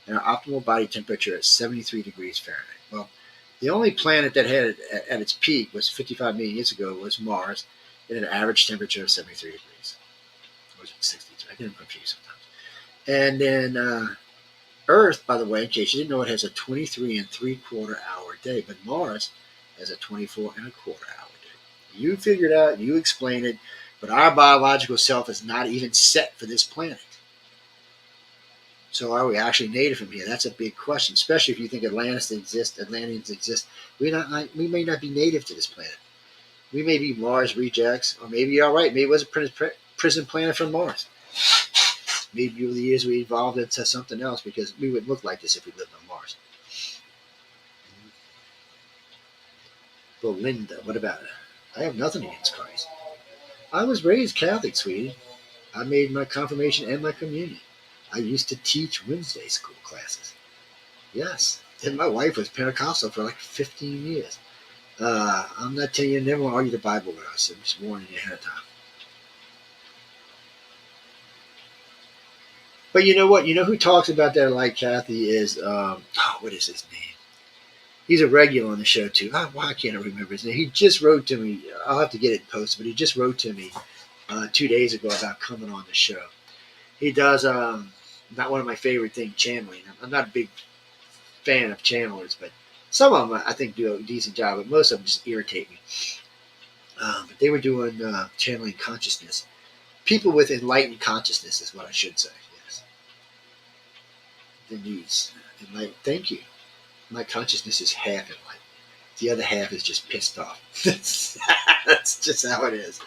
and our optimal body temperature is 73 degrees Fahrenheit. Well, the only planet that had it at its peak was 55 million years ago was Mars. It had an average temperature of 73 degrees. Or was it 63? I get them confused sometimes. And then Earth, by the way, in case you didn't know, it has a 23 and 3/4 hour day, but Mars has a 24 and a quarter hour day. You figure it out, you explain it, but our biological self is not even set for this planet. So are we actually native from here? That's a big question, especially if you think Atlanteans exist. We may not be native to this planet. We may be Mars rejects, or maybe you're all right. Maybe it was a prison planet from Mars. Maybe over the years we evolved into something else because we wouldn't look like this if we lived on Mars. Belinda, what about it? I have nothing against Christ. I was raised Catholic, sweetie. I made my confirmation and my communion. I used to teach Wednesday school classes. Yes. And my wife was Pentecostal for like 15 years. I'm not telling you, never want to argue the Bible with us. I'm just warning you ahead of time. But you know what? You know who talks about that like Kathy is, what is his name? He's a regular on the show too. Why can't I remember his name? He just wrote to me. I'll have to get it posted, but he just wrote to me 2 days ago about coming on the show. He does, not one of my favorite things, channeling. I'm not a big fan of channelers, but some of them I think do a decent job, but most of them just irritate me. But they were doing channeling consciousness. People with enlightened consciousness is what I should say, yes. the news. And thank you. My consciousness is half in light. The other half is just pissed off. That's just how it is.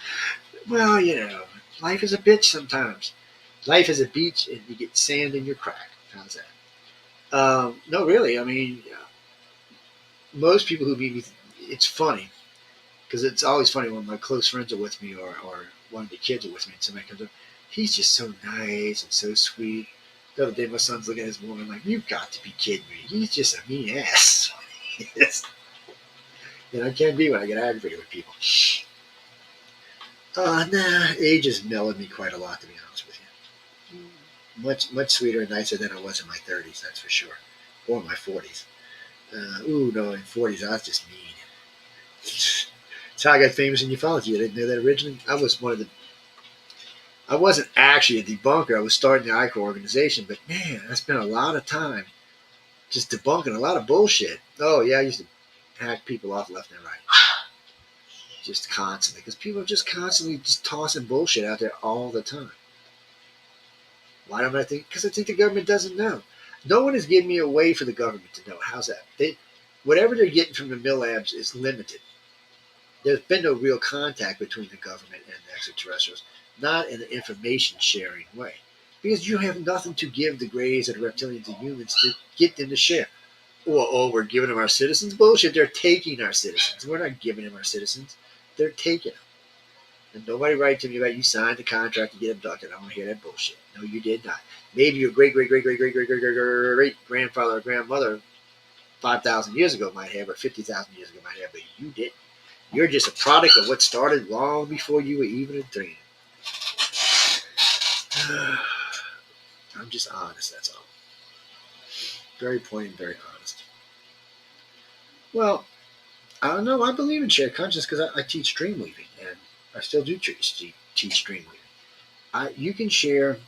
Well, life is a bitch sometimes. Life is a beach, and you get sand in your crack. How's that? No, really. I mean, most people who meet me, it's funny because it's always funny when my close friends are with me or one of the kids are with me and somebody comes up. He's just so nice and so sweet. The other day, my son's looking at his woman like, "You've got to be kidding me. He's just a mean ass." Yes. And I can't be when I get aggravated with people. Nah, age has mellowed me quite a lot, to be honest with you. Much sweeter and nicer than I was in my 30s, that's for sure. Or my 40s. No, in 40s I was just mean. That's how I got famous in ufology. I didn't know that originally. I wasn't actually a debunker. I was starting the ICO organization, but man, I spent a lot of time just debunking a lot of bullshit. Oh yeah, I used to hack people off left and right. Just constantly. Because people are just constantly just tossing bullshit out there all the time. Why don't I think? Because I think the government doesn't know. No one is giving me a way for the government to know. How's that? Whatever they're getting from the mill labs is limited. There's been no real contact between the government and the extraterrestrials, not in an information sharing way. Because you have nothing to give the Greys or the reptilians and humans to get them to share. We're giving them our citizens? Bullshit, they're taking our citizens. We're not giving them our citizens. They're taking them. And nobody write to me about you signed the contract to get abducted. I don't want to hear that bullshit. No, you did not. Maybe your great grandfather or grandmother 5,000 years ago might have, or 50,000 years ago might have, but you didn't. You're just a product of what started long before you were even a dream. I'm just honest, that's all. Very poignant, very honest. Well, I don't know. I believe in shared consciousness because I teach dream weaving, and I still do teach dream weaving. You can share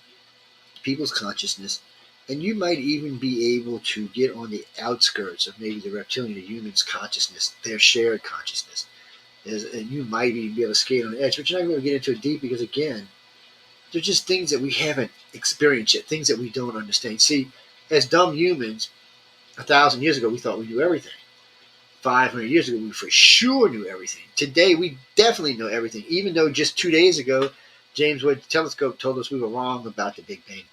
people's consciousness, and you might even be able to get on the outskirts of maybe the reptilian or human's consciousness, their shared consciousness. And you might even be able to skate on the edge, but you're not going to get into it deep because, again, they're just things that we haven't experienced yet, things that we don't understand. See, as dumb humans, 1,000 years ago, we thought we knew everything. 500 years ago, we for sure knew everything. Today, we definitely know everything, even though just 2 days ago, James Webb Telescope told us we were wrong about the Big Bang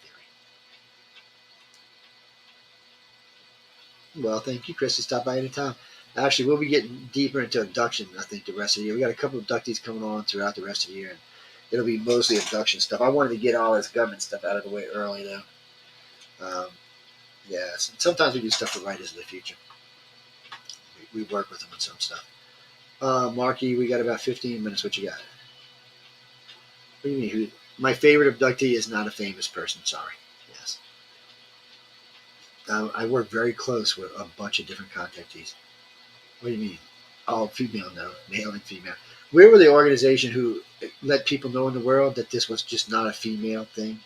Theory. Well, thank you, Chris. Stop by anytime. Actually, we'll be getting deeper into abduction, I think, the rest of the year. We got a couple of abductees coming on throughout the rest of the year, and it'll be mostly abduction stuff. I wanted to get all this government stuff out of the way early, though. Yes, and sometimes we do stuff for writers of the future. We work with them on some stuff. Marky, we got about 15 minutes. What you got? What do you mean? My favorite abductee is not a famous person. Sorry. Yes. I work very close with a bunch of different contactees. What do you mean? All female, no. Male and female. We were the organization who let people know in the world that this was just not a female thing.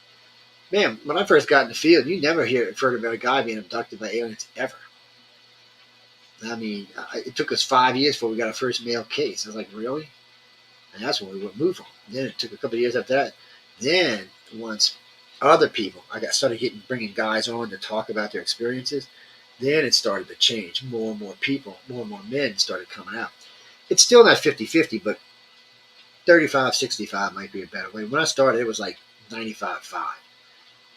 Man, when I first got in the field, you never heard about a guy being abducted by aliens ever. I mean, it took us 5 years before we got our first male case. I was like, really? And that's when we would move on. Then it took a couple of years after that. Then once other people, started bringing guys on to talk about their experiences. Then it started to change. More and more people, more and more men started coming out. It's still not 50-50, but 35-65 might be a better way. When I started, it was like 95-5.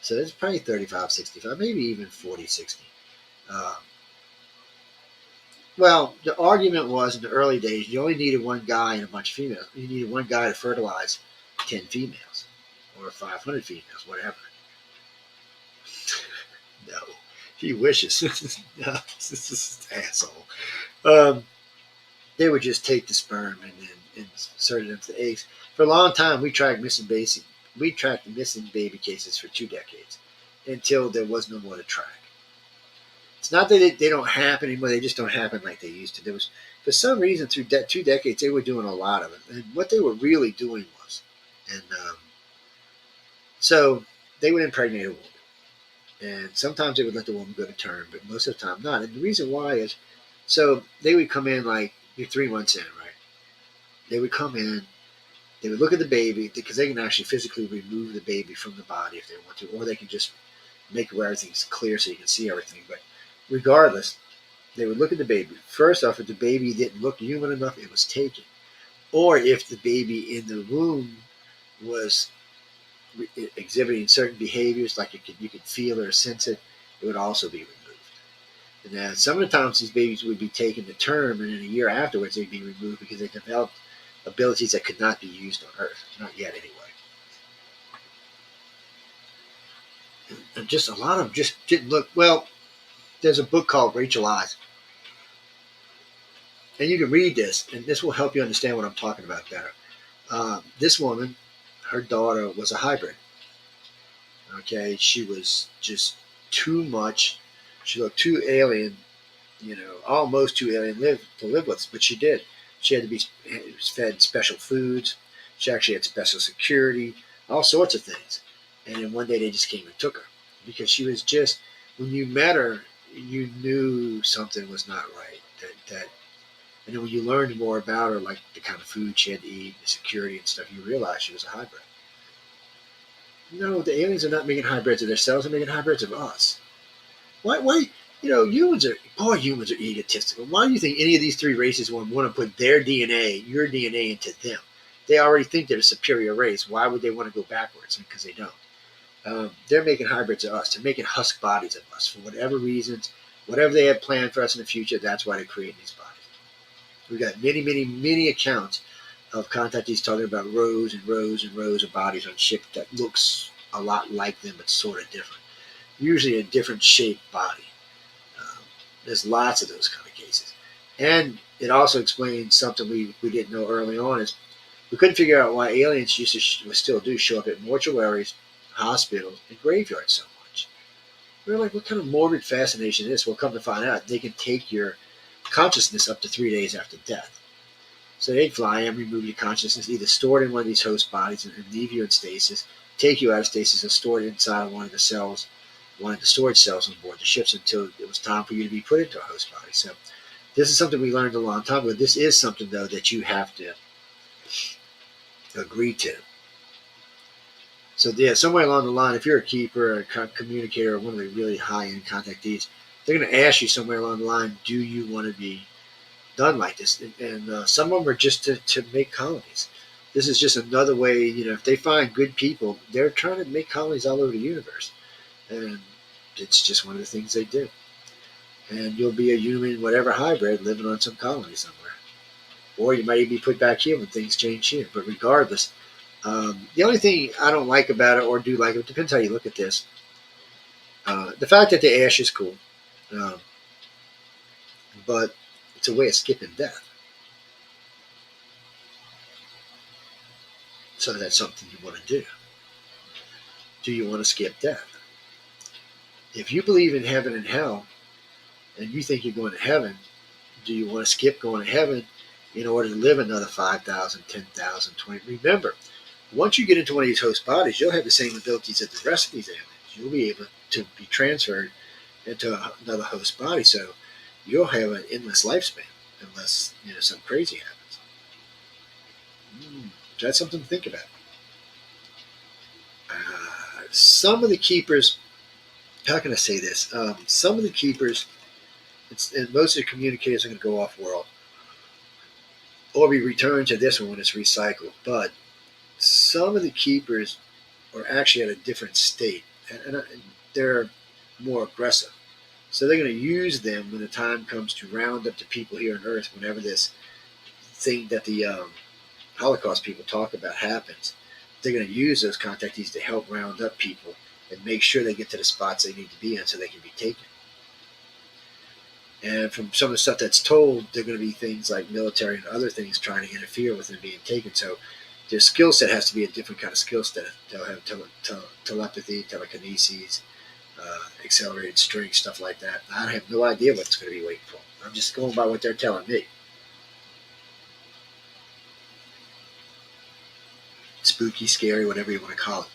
So it's probably 35-65, maybe even 40-60. Well, the argument was in the early days, you only needed one guy and a bunch of females. You needed one guy to fertilize 10 females or 500 females, whatever. No, he wishes. No, this is an asshole. They would just take the sperm and then insert it into the eggs. For a long time, we tracked missing baby cases for 2 decades until there was no more to track. It's not that they don't happen anymore; they just don't happen like they used to. There was, for some reason, through 2 decades, they were doing a lot of it, and what they were really doing was, so they would impregnate a woman, and sometimes they would let the woman go to term, but most of the time not. And the reason why is, so they would come in like you're 3 months in, right? They would come in, they would look at the baby because they can actually physically remove the baby from the body if they want to, or they can just make it where everything's clear so you can see everything. But regardless, they would look at the baby. First off, if the baby didn't look human enough, it was taken. Or if the baby in the womb was exhibiting certain behaviors, like you could feel or sense it, it would also be removed. And then some of the times these babies would be taken to term, and in a year afterwards they'd be removed because they developed abilities that could not be used on Earth. Not yet, anyway. And just a lot of them just didn't look well. There's a book called Rachel Eyes, and you can read this, and this will help you understand what I'm talking about better. This woman, her daughter was a hybrid. Okay, she was just too much. She looked too alien, almost too alien to live with, but she did. She had to be fed special foods. She actually had special security, all sorts of things. And then one day they just came and took her because she was just, when you met her, you knew something was not right. And then when you learned more about her, like the kind of food she had to eat, the security and stuff, you realized she was a hybrid. No, the aliens are not making hybrids of themselves; they're making hybrids of us. Why? Humans are egotistical. Why do you think any of these three races want to put their DNA, your DNA, into them? They already think they're a superior race. Why would they want to go backwards? Because they don't. They're making hybrids of us. They're making husk bodies of us for whatever reasons, whatever they have planned for us in the future. That's why they're creating these bodies. We've got many, many, many accounts of contactees talking about rows and rows and rows of bodies on ships that looks a lot like them, but sort of different. Usually a different shaped body. There's lots of those kind of cases. And it also explains something we didn't know early on is we couldn't figure out why aliens used to still do show up at mortuaries, hospitals, and graveyards so much. We were like, what kind of morbid fascination is this? Well, come to find out, they can take your consciousness up to 3 days after death. So they'd fly in, remove your consciousness, either store it in one of these host bodies and leave you in stasis, take you out of stasis and store it inside of one of the storage cells on board the ships until it was time for you to be put into a host body. So this is something we learned a long time ago. This is something, though, that you have to agree to. So, yeah, somewhere along the line, if you're a keeper, a communicator, or one of the really high-end contactees, they're going to ask you somewhere along the line, do you want to be done like this? And some of them are just to make colonies. This is just another way, if they find good people, they're trying to make colonies all over the universe. And it's just one of the things they do. And you'll be a human, whatever hybrid, living on some colony somewhere. Or you might even be put back here when things change here. But regardless, the only thing I don't like about it, or do like it, depends how you look at this. The fact that they ash is cool. But it's a way of skipping death. So that's something you want to do. Do you want to skip death? If you believe in heaven and hell, and you think you're going to heaven, do you want to skip going to heaven in order to live another 5,000, 10,000, 20? Remember, once you get into one of these host bodies, you'll have the same abilities as the rest of these aliens. You'll be able to be transferred into another host body, so you'll have an endless lifespan unless something crazy happens. So that's something to think about. Some of the keepers, how can I say this? Some of the keepers, and most of the communicators are going to go off world or be returned to this one when it's recycled. But some of the keepers are actually at a different state, and they're more aggressive. So they're going to use them when the time comes to round up the people here on Earth whenever this thing that the Holocaust people talk about happens. They're going to use those contactees to help round up people and make sure they get to the spots they need to be in so they can be taken. And from some of the stuff that's told, there are going to be things like military and other things trying to interfere with them being taken. So their skill set has to be a different kind of skill set. They'll have telepathy, telekinesis, accelerated strength, stuff like that. I have no idea what's going to be waiting for them. I'm just going by what they're telling me. Spooky, scary, whatever you want to call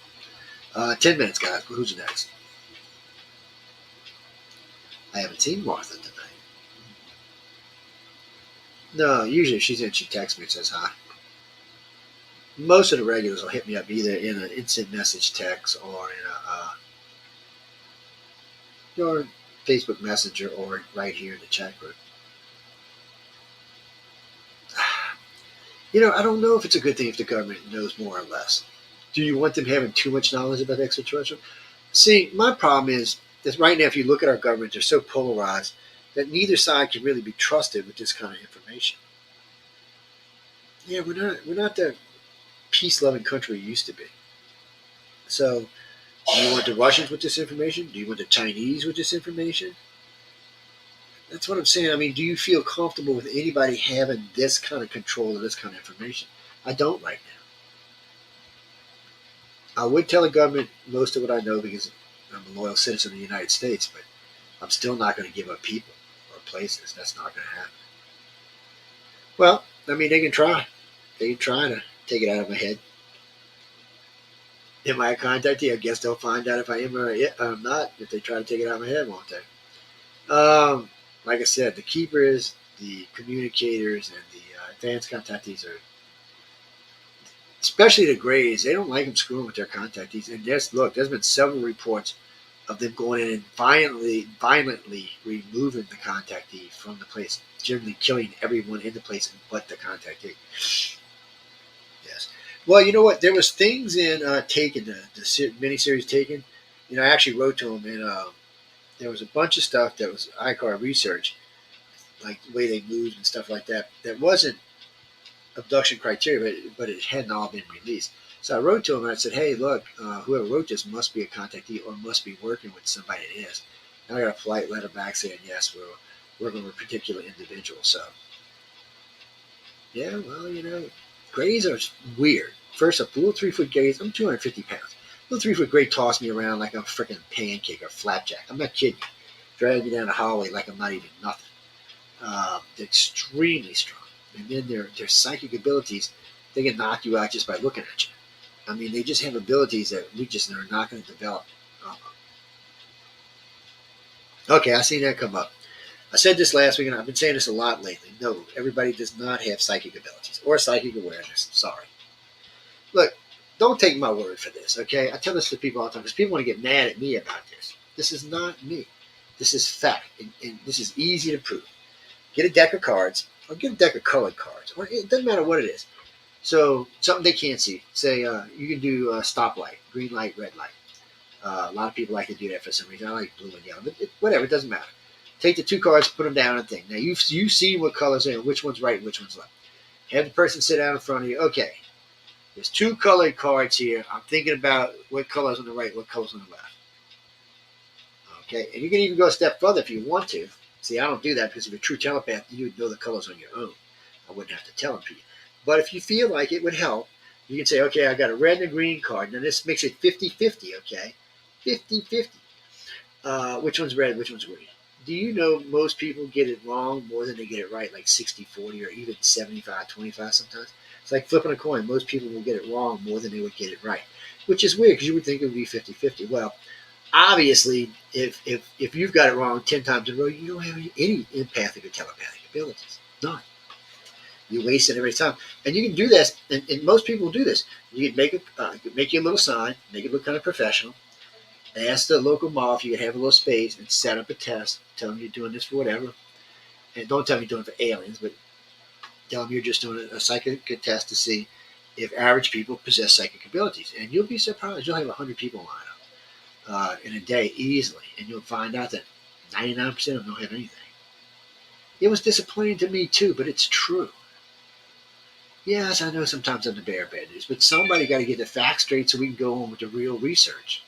it. 10 minutes, guys. Who's next? I haven't seen Martha tonight. No, usually if she's in, she texts me and says hi. Most of the regulars will hit me up either in an instant message text or in or Facebook Messenger, or right here in the chat group. I don't know if it's a good thing if the government knows more or less. Do you want them having too much knowledge about extraterrestrial? See, my problem is that right now, if you look at our government, they're so polarized that neither side can really be trusted with this kind of information. Yeah, we're not the peace-loving country we used to be. So, do you want the Russians with this information? Do you want the Chinese with this information? That's what I'm saying. I mean, do you feel comfortable with anybody having this kind of control of this kind of information? I don't right now. I would tell the government most of what I know because I'm a loyal citizen of the United States, but I'm still not going to give up people or places. That's not going to happen. Well, I mean, they can try. They can try to take it out of my head. Am I a contactee? I guess they'll find out if I am or I'm not if they try to take it out of my head, won't they? Like I said, the keepers, the communicators, and the advanced contactees are, especially the Greys, they don't like them screwing with their contactees. And there's been several reports of them going in and violently removing the contactee from the place, generally killing everyone in the place but the contactee. Yes. Well, you know what? There was things in Taken, the miniseries Taken. I actually wrote to them, and there was a bunch of stuff that was ICAR research, like the way they moved and stuff like that. That wasn't abduction criteria, but it hadn't all been released. So I wrote to him and I said, "Hey, look, whoever wrote this must be a contactee or must be working with somebody that is." And I got a polite letter back saying, "Yes, we're working with a particular individual." So, yeah, well, Greys are weird. First, a little 3-foot Greys. I'm 250 pounds. A little 3-foot Grey tossed me around like I'm a freaking pancake or flapjack. I'm not kidding you. Dragged me down the hallway like I'm not even nothing. They're extremely strong. And then their psychic abilities, they can knock you out just by looking at you. I mean, they just have abilities that we just are not going to develop. Okay, I seen that come up. I said this last week, and I've been saying this a lot lately. No, everybody does not have psychic abilities or psychic awareness. Sorry. Look, don't take my word for this, okay? I tell this to people all the time because people want to get mad at me about this. This is not me. This is fact, and this is easy to prove. Get a deck of cards, or get a deck of colored cards, or it doesn't matter what it is. So something they can't see. Say you can do a stoplight, green light, red light. A lot of people like to do that for some reason. I like blue and yellow, but whatever, it doesn't matter. Take the two cards, put them down on a thing. Now you see what colors are, which one's right, and which one's left. Have the person sit down in front of you. Okay, there's two colored cards here. I'm thinking about what color's on the right, what color's on the left. Okay, and you can even go a step further if you want to. See, I don't do that because if you're a true telepath, you would know the colors on your own. I wouldn't have to tell them to you. But if you feel like it would help, you can say, okay, I got a red and a green card. Now this makes it 50-50, okay? 50-50. Which one's red, which one's green? Do you know most people get it wrong more than they get it right, like 60-40 or even 75-25 sometimes? It's like flipping a coin. Most people will get it wrong more than they would get it right, which is weird because you would think it would be 50-50. Well, obviously, if you've got it wrong 10 times in a row, you don't have any empathic or telepathic abilities. None. You waste it every time. And you can do this, and most people do this. You can make you a little sign, make it look kind of professional. Ask the local mall if you can have a little space and set up a test. Tell them you're doing this for whatever. And don't tell them you're doing it for aliens, but tell them you're just doing a psychic test to see if average people possess psychic abilities. And you'll be surprised. You'll have 100 people line up in a day easily. And you'll find out that 99% of them don't have anything. It was disappointing to me too, but it's true. Yes, I know sometimes I'm the bearer of bad news, but somebody got to get the facts straight so we can go on with the real research.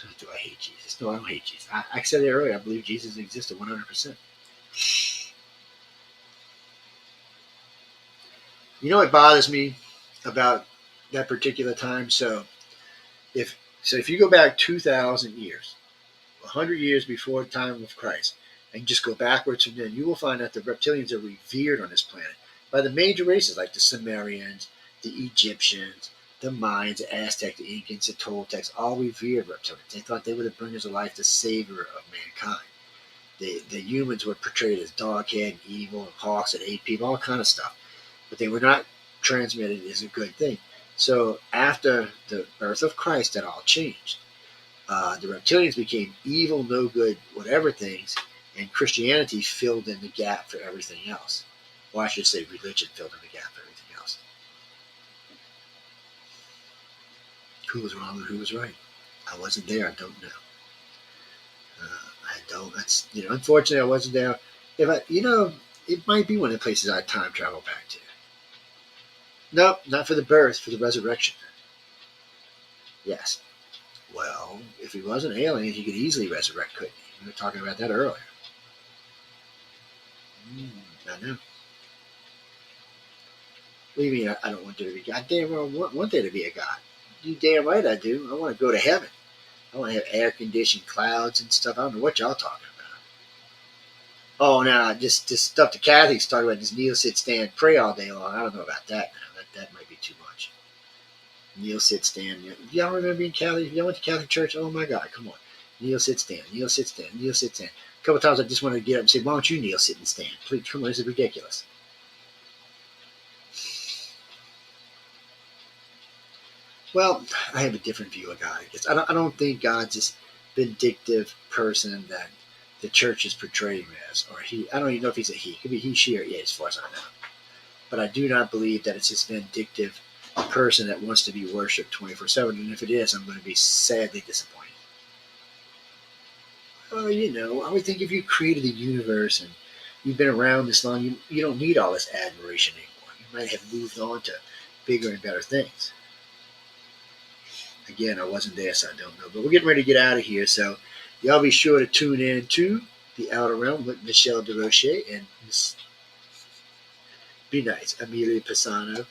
So do I hate Jesus? No, I don't hate Jesus. I said it earlier. I believe Jesus existed 100%. You know what bothers me about that particular time? So if you go back 2,000 years, 100 years before the time of Christ, and just go backwards from then, you will find that the reptilians are revered on this planet by the major races like the Sumerians, the Egyptians, the Mayans, the Aztecs, the Incans, the Toltecs, all revered reptilians. They thought they were the bringers of life, the savior of mankind. The humans were portrayed as dog-head and evil and hawks that ate people, all kind of stuff. But they were not transmitted as a good thing. So after the birth of Christ, that all changed. The reptilians became evil, no good, whatever things, and Christianity filled in the gap for everything else. Or I should say religion filled in the gap for everything else. Who was wrong and who was right? I wasn't there. I don't know. I don't. That's unfortunately, I wasn't there. If I, it might be one of the places I'd time travel back to. Nope, not for the birth, for the resurrection. Yes. Well, if he was an alien, he could easily resurrect, couldn't he? We were talking about that earlier. I know. What do you mean I don't want there to be God? Damn, I want there to be a God. You damn right I do. I want to go to heaven. I want to have air-conditioned clouds and stuff. I don't know what y'all talking about. Oh, now just this stuff the Catholics talk about, this kneel, sit, stand, pray all day long. I don't know about that now. That might be too much. Kneel, sit, stand. Y'all remember being Catholic? Y'all went to Catholic church? Oh, my God, come on. Kneel, sit, stand. Kneel, sit, stand. Kneel, sit, stand. A couple times I just wanted to get up and say, why don't you kneel, sit, and stand? Please, come on, this is ridiculous. Well, I have a different view of God, I guess. I don't think God's this vindictive person that the church is portraying him as. Or he. I don't even know if he's a he. It could be he, she, or it, as far as I know. But I do not believe that it's this vindictive person that wants to be worshipped 24/7. And if it is, I'm going to be sadly disappointed. Well, I would think if you created the universe and you've been around this long, you don't need all this admiration anymore. You might have moved on to bigger and better things. Again, I wasn't there, so I don't know. But we're getting ready to get out of here, so y'all be sure to tune in to The Outer Realm with Michelle DeRoche and Miss Be Nice, Amelia Pisano.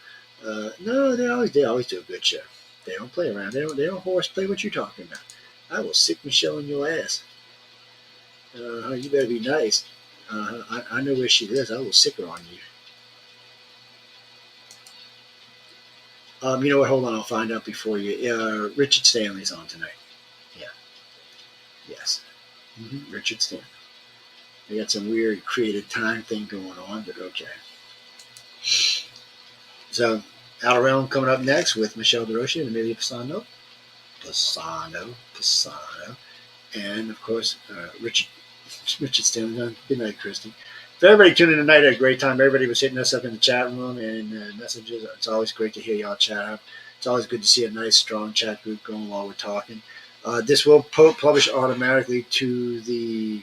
No, they always do a good show. They don't play around. They don't horseplay what you're talking about. I will sick Michelle in your ass. You better be nice. I know where she lives. I will sick her on you. You know what? Hold on. I'll find out before you. Richard Stanley's on tonight. Yeah. Yes. Richard Stanley. They got some weird creative time thing going on, but okay. So, Outer Realm coming up next with Michelle DeRoche and Amelia Pisano. And, of course, Richard Stanley. Good night, Christy. For everybody tuning in tonight, I had a great time. Everybody was hitting us up in the chat room and messages. It's always great to hear y'all chat up. It's always good to see a nice, strong chat group going while we're talking. This will publish automatically to the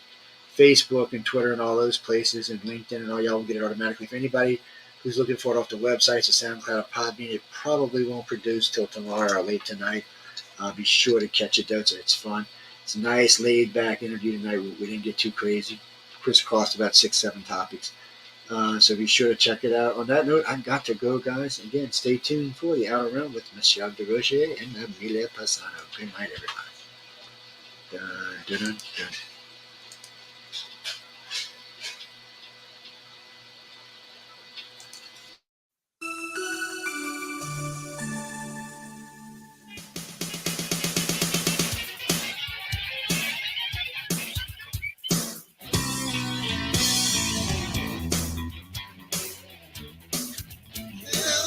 Facebook and Twitter and all those places and LinkedIn and all. Y'all will get it automatically. For anybody who's looking for it off the websites, the SoundCloud or Podbean, it probably won't produce till tomorrow or late tonight. Be sure to catch it, though. It's fun. It's a nice, laid-back interview tonight. We didn't get too crazy. Crisscrossed about 6-7 topics. So be sure to check it out. On that note, I've got to go, guys. Again, stay tuned for The Outer Realm with Michelle DeRoche and Amelia Pisano. Good night, everybody. Dun, dun, dun, dun.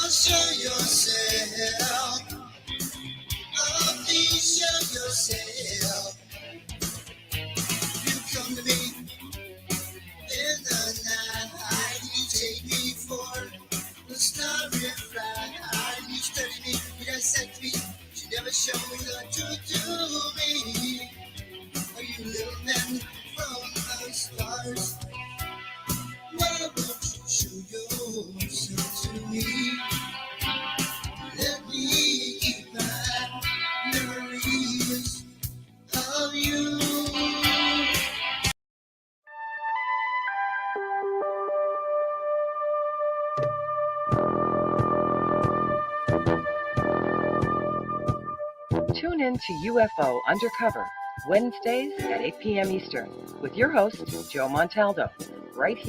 Show yourself. Oh, please show yourself. You come to me in the night. You take me for the starry ride. You study me, you dissect me. You never show me the truth to me. Are you little man from the stars? Why won't you show yourself to me? Let me keep my memories of you. Tune in to UFO Undercover, Wednesdays at 8 p.m. Eastern, with your host, Joe Montaldo, right here.